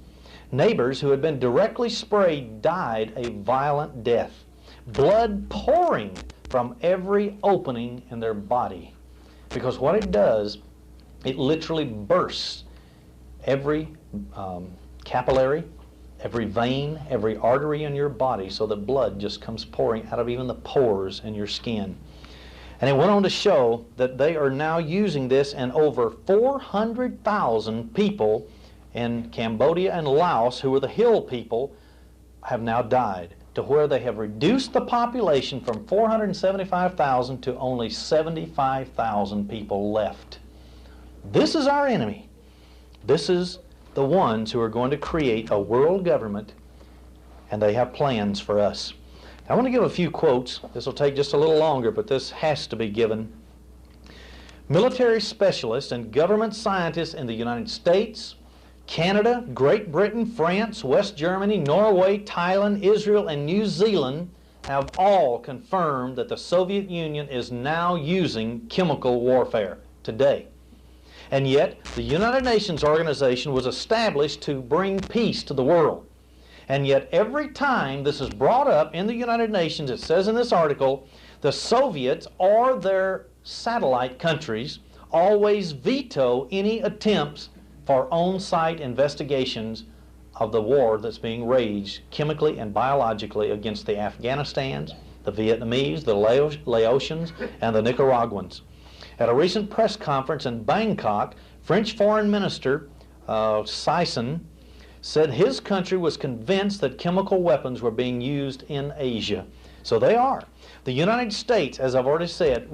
Neighbors who had been directly sprayed died a violent death, blood pouring from every opening in their body. Because what it does, it literally bursts every capillary, every vein, every artery in your body, so that blood just comes pouring out of even the pores in your skin. And it went on to show that they are now using this, and over 400,000 people in Cambodia and Laos, who were the hill people, have now died, to where they have reduced the population from 475,000 to only 75,000 people left. This is our enemy. This is the ones who are going to create a world government, and they have plans for us. I want to give a few quotes. This will take just a little longer, but this has to be given. Military specialists and government scientists in the United States, Canada, Great Britain, France, West Germany, Norway, Thailand, Israel, and New Zealand have all confirmed that the Soviet Union is now using chemical warfare today. And yet, the United Nations organization was established to bring peace to the world. And yet, every time this is brought up in the United Nations, it says in this article, the Soviets or their satellite countries always veto any attempts for on-site investigations of the war that's being waged chemically and biologically against the Afghanistans, the Vietnamese, the Laotians, and the Nicaraguans. At a recent press conference in Bangkok, French Foreign Minister Sisson said his country was convinced that chemical weapons were being used in Asia. So they are. The United States, as I've already said,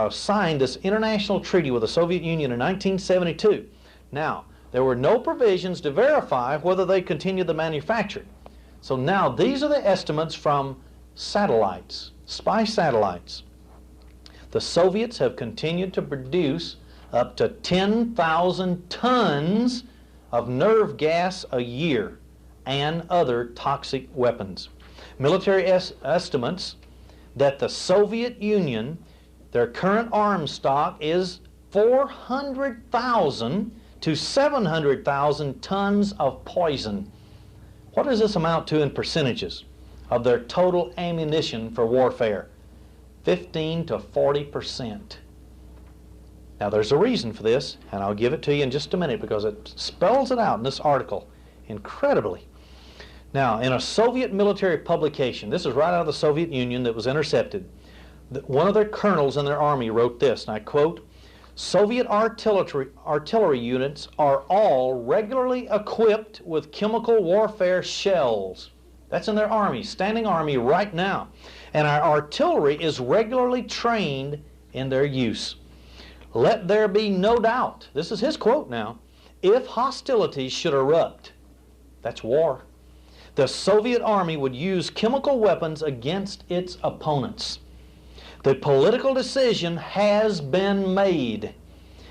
signed this international treaty with the Soviet Union in 1972. Now, there were no provisions to verify whether they continued the manufacture. So now these are the estimates from satellites, spy satellites. The Soviets have continued to produce up to 10,000 tons of nerve gas a year and other toxic weapons. Military estimates that the Soviet Union, their current arms stock is 400,000 to 700,000 tons of poison. What does this amount to in percentages of their total ammunition for warfare? 15 to 40%. Now there's a reason for this, and I'll give it to you in just a minute because it spells it out in this article incredibly. Now, in a Soviet military publication, this is right out of the Soviet Union that was intercepted, one of their colonels in their army wrote this, and I quote, "Soviet artillery units are all regularly equipped with chemical warfare shells." That's in their army, standing army right now. "And our artillery is regularly trained in their use. Let there be no doubt," this is his quote now, "if hostilities should erupt," that's war, "the Soviet army would use chemical weapons against its opponents. The political decision has been made,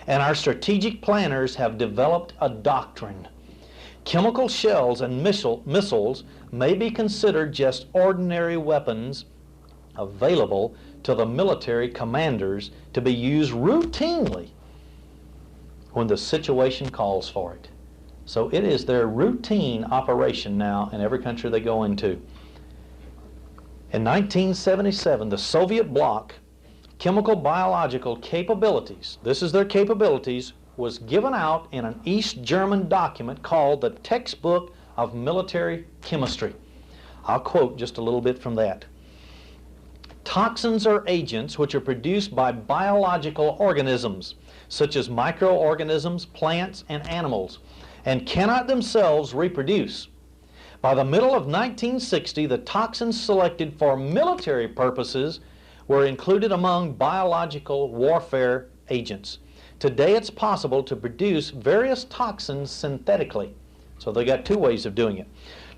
and our strategic planners have developed a doctrine. Chemical shells and missiles may be considered just ordinary weapons available to the military commanders to be used routinely when the situation calls for it." So it is their routine operation now in every country they go into. In 1977, the Soviet bloc chemical biological capabilities, this is their capabilities, was given out in an East German document called the Textbook of Military Chemistry. I'll quote just a little bit from that. "Toxins are agents which are produced by biological organisms, such as microorganisms, plants, and animals, and cannot themselves reproduce. By the middle of 1960, the toxins selected for military purposes were included among biological warfare agents. Today it's possible to produce various toxins synthetically." So they got two ways of doing it.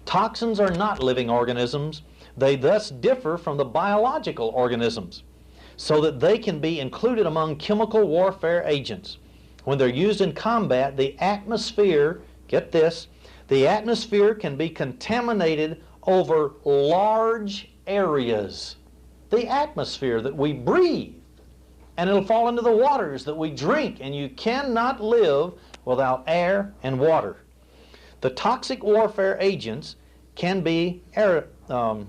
"Toxins are not living organisms. They thus differ from the biological organisms, so that they can be included among chemical warfare agents. When they're used in combat, the atmosphere, get this, the atmosphere can be contaminated over large areas." The atmosphere that we breathe, and it'll fall into the waters that we drink, and you cannot live without air and water. The toxic warfare agents can be aerosolized.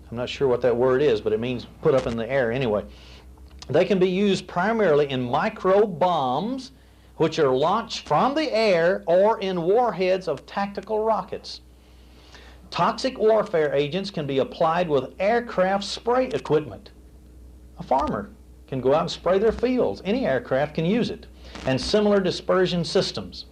I'm not sure what that word is, but it means put up in the air anyway. They can be used primarily in micro bombs, which are launched from the air, or in warheads of tactical rockets. Toxic warfare agents can be applied with aircraft spray equipment. A farmer can go out and spray their fields. Any aircraft can use it. And similar dispersion systems.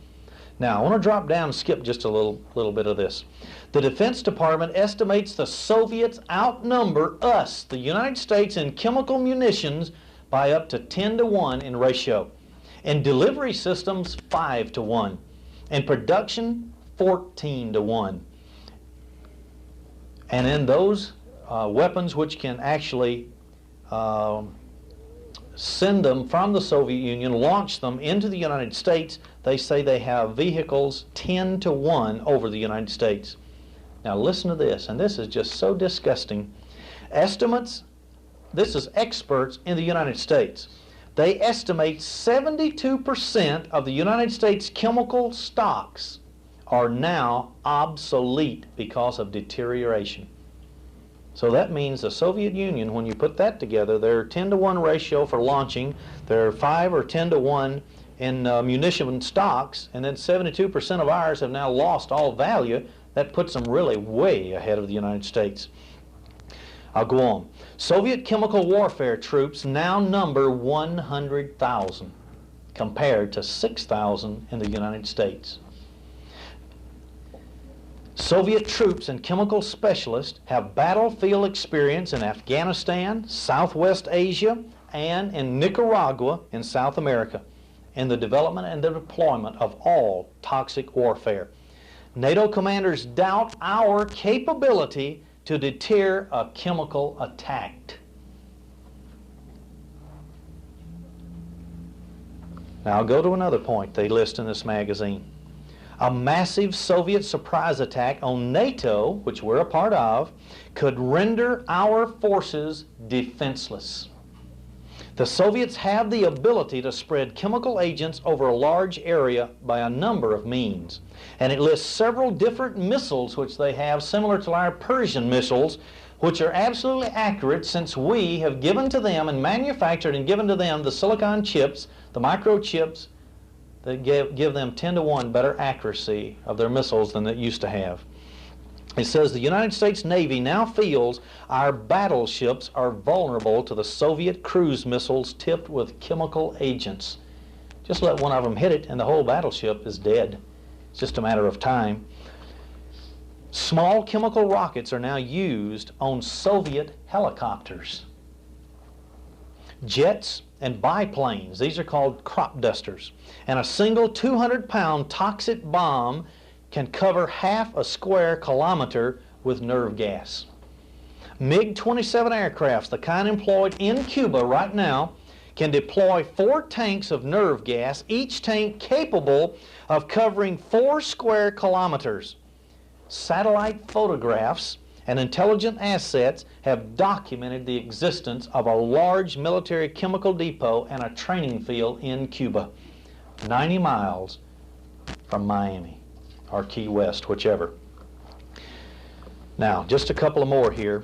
Now, I want to drop down and skip just a little bit of this. The Defense Department estimates the Soviets outnumber us, the United States, in chemical munitions by up to 10-to-1 in ratio. In delivery systems, 5-to-1. In production, 14-to-1. And in those weapons which can actually send them from the Soviet Union, launch them into the United States, they say they have vehicles 10-to-1 over the United States. Now listen to this, and this is just so disgusting. Estimates, this is experts in the United States. They estimate 72% of the United States chemical stocks are now obsolete because of deterioration. So that means the Soviet Union, when you put that together, they're 10-to-1 ratio for launching, they're 5 or 10-to-1 in munition stocks, and then 72% of ours have now lost all value. That puts them really way ahead of the United States. I'll go on. Soviet chemical warfare troops now number 100,000 compared to 6,000 in the United States. Soviet troops and chemical specialists have battlefield experience in Afghanistan, Southwest Asia, and in Nicaragua in South America in the development and the deployment of all toxic warfare. NATO commanders doubt our capability to deter a chemical attack. Now I'll go to another point they list in this magazine. A massive Soviet surprise attack on NATO, which we're a part of, could render our forces defenseless. The Soviets have the ability to spread chemical agents over a large area by a number of means. And it lists several different missiles which they have, similar to our Persian missiles, which are absolutely accurate, since we have given to them and manufactured and given to them the silicon chips, the microchips, that give them 10-to-1 better accuracy of their missiles than they used to have. It says the United States Navy now feels our battleships are vulnerable to the Soviet cruise missiles tipped with chemical agents. Just let one of them hit it and the whole battleship is dead. It's just a matter of time. Small chemical rockets are now used on Soviet helicopters, jets, and biplanes. These are called crop dusters. And a single 200-pound toxic bomb can cover half a square kilometer with nerve gas. MiG-27 aircrafts, the kind employed in Cuba right now, can deploy 4 tanks of nerve gas, each tank capable of covering 4 square kilometers. Satellite photographs and intelligent assets have documented the existence of a large military chemical depot and a training field in Cuba, 90 miles from Miami or Key West, whichever. Now, just a couple of more here.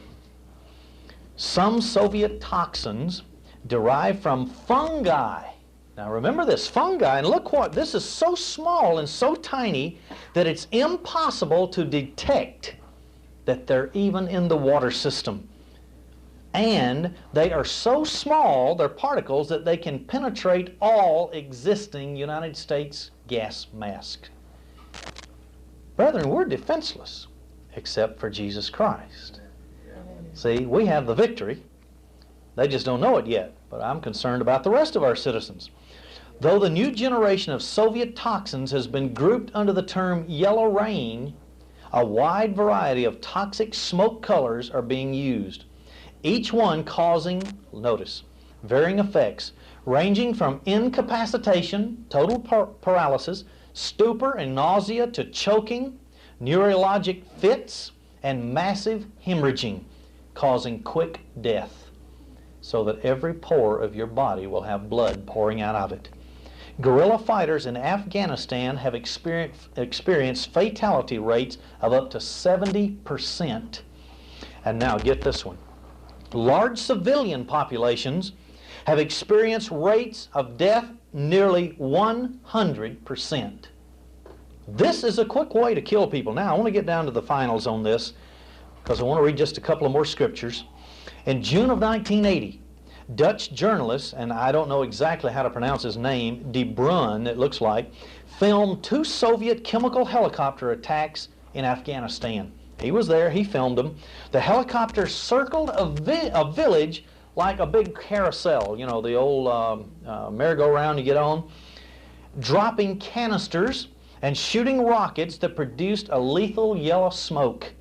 Some Soviet toxins derive from fungi. Now remember this, fungi, and look what, this is so small and so tiny that it's impossible to detect that they're even in the water system. And they are so small, they're particles, that they can penetrate all existing United States gas masks. Brethren, we're defenseless except for Jesus Christ. See, we have the victory. They just don't know it yet, but I'm concerned about the rest of our citizens. Though the new generation of Soviet toxins has been grouped under the term yellow rain, a wide variety of toxic smoke colors are being used, each one causing, notice, varying effects, ranging from incapacitation, total paralysis, stupor and nausea, to choking, neurologic fits, and massive hemorrhaging, causing quick death. so that every pore of your body will have blood pouring out of it. Guerrilla fighters in Afghanistan have experienced fatality rates of up to 70%. And now get this one. Large civilian populations have experienced rates of death nearly 100%. This is a quick way to kill people. Now, I want to get down to the finals on this because I want to read just a couple of more scriptures. In June of 1980, Dutch journalist, and I don't know exactly how to pronounce his name, De Bruyn, it looks like, filmed 2 Soviet chemical helicopter attacks in Afghanistan. He was there, he filmed them. The helicopter circled a village like a big carousel, you know, the old merry-go-round you get on, dropping canisters and shooting rockets that produced a lethal yellow smoke.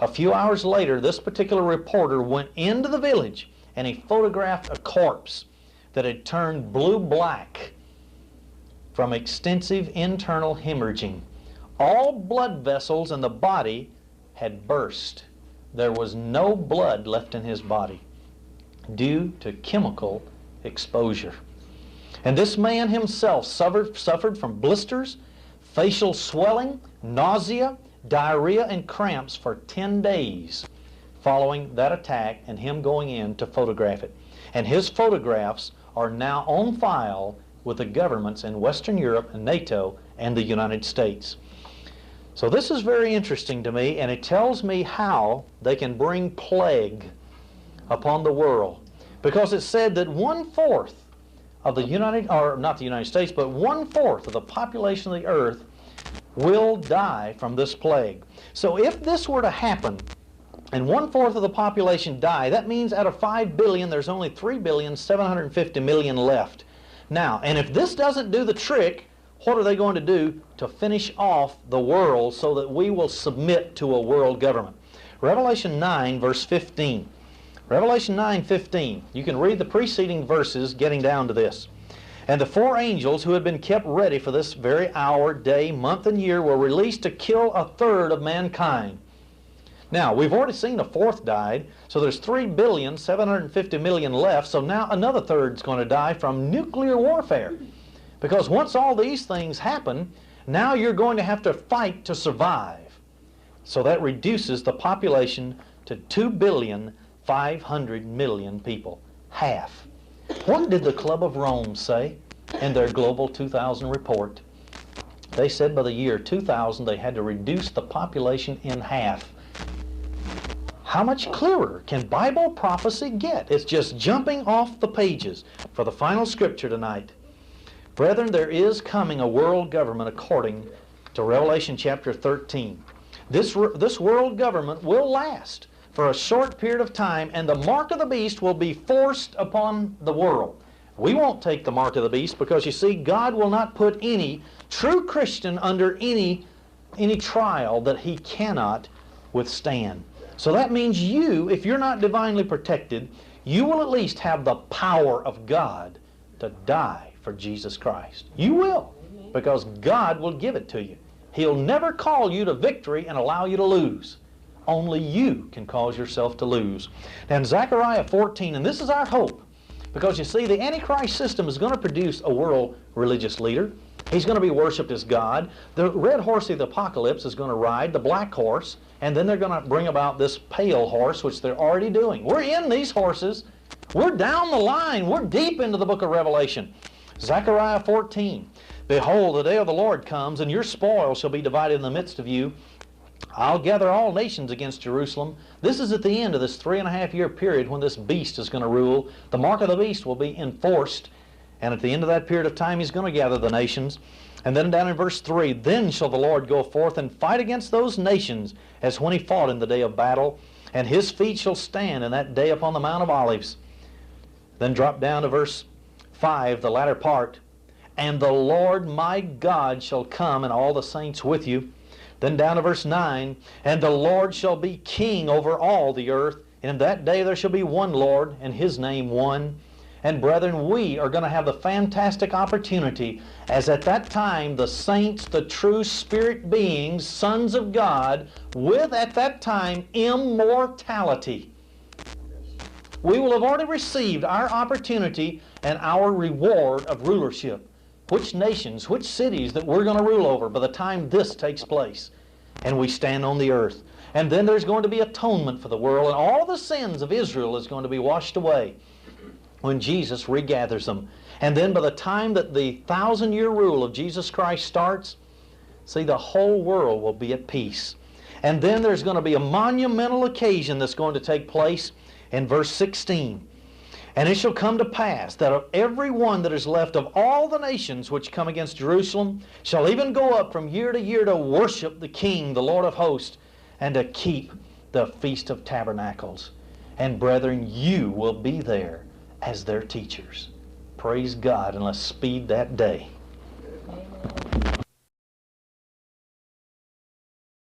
A few hours later, this particular reporter went into the village and he photographed a corpse that had turned blue-black from extensive internal hemorrhaging. All blood vessels in the body had burst. There was no blood left in his body due to chemical exposure. And this man himself suffered from blisters, facial swelling, nausea, diarrhea, and cramps for 10 days following that attack and him going in to photograph it. And his photographs are now on file with the governments in Western Europe and NATO and the United States. So this is very interesting to me, and it tells me how they can bring plague upon the world. Because it said that 1/4 of the not the United States, but 1/4 of the population of the earth will die from this plague. So if this were to happen, and 1/4 of the population die, that means out of 5 billion, there's only 3,750,000,000 left. Now, and if this doesn't do the trick, what are they going to do to finish off the world so that we will submit to a world government? Revelation 9, verse 15. Revelation 9:15. You can read the preceding verses getting down to this. And the 4 angels who had been kept ready for this very hour, day, month, and year were released to kill 1/3 of mankind. Now, we've already seen 1/4 died, so there's 3,750,000,000 left, so now another 1/3 is going to die from nuclear warfare. Because once all these things happen, now you're going to have to fight to survive. So that reduces the population to 2,500,000,000 people. Half. What did the Club of Rome say in their Global 2000 report? They said by the year 2000 they had to reduce the population in half. How much clearer can Bible prophecy get? It's just jumping off the pages for the final scripture tonight. Brethren, there is coming a world government according to Revelation chapter 13. This world government will last for a short period of time, and the mark of the beast will be forced upon the world. We won't take the mark of the beast because, you see, God will not put any true Christian under any trial that he cannot withstand. So that means you, if you're not divinely protected, you will at least have the power of God to die for Jesus Christ. You will, because God will give it to you. He'll never call you to victory and allow you to lose. Only you can cause yourself to lose. Now in Zechariah 14, and this is our hope, because you see, the Antichrist system is going to produce a world religious leader. He's going to be worshipped as God. The red horse of the apocalypse is going to ride the black horse, and then they're going to bring about this pale horse, which they're already doing. We're in these horses. We're down the line. We're deep into the book of Revelation. Zechariah 14, behold, the day of the Lord comes, and your spoil shall be divided in the midst of you. I'll gather all nations against Jerusalem. This is at the end of this 3.5-year period when this beast is going to rule. The mark of the beast will be enforced, and at the end of that period of time, he's going to gather the nations. And then down in verse 3, then shall the Lord go forth and fight against those nations as when he fought in the day of battle, and his feet shall stand in that day upon the Mount of Olives. Then drop down to verse 5, the latter part. And the Lord my God shall come, and all the saints with you. Then down to verse 9, and the Lord shall be king over all the earth, and in that day there shall be one Lord, and his name one. And brethren, we are going to have the fantastic opportunity, as at that time the saints, the true spirit beings, sons of God, with at that time immortality. we will have already received our opportunity and our reward of rulership. Which nations, which cities that we're going to rule over by the time this takes place. And we stand on the earth. And then there's going to be atonement for the world, and all the sins of Israel is going to be washed away when Jesus regathers them. And then by the time that the 1,000-year rule of Jesus Christ starts, see, the whole world will be at peace. And then there's going to be a monumental occasion that's going to take place in verse 16. And it shall come to pass that of every one that is left of all the nations which come against Jerusalem shall even go up from year to year to worship the King, the Lord of hosts, and to keep the Feast of Tabernacles. And brethren, you will be there as their teachers. Praise God, and let's speed that day. Amen.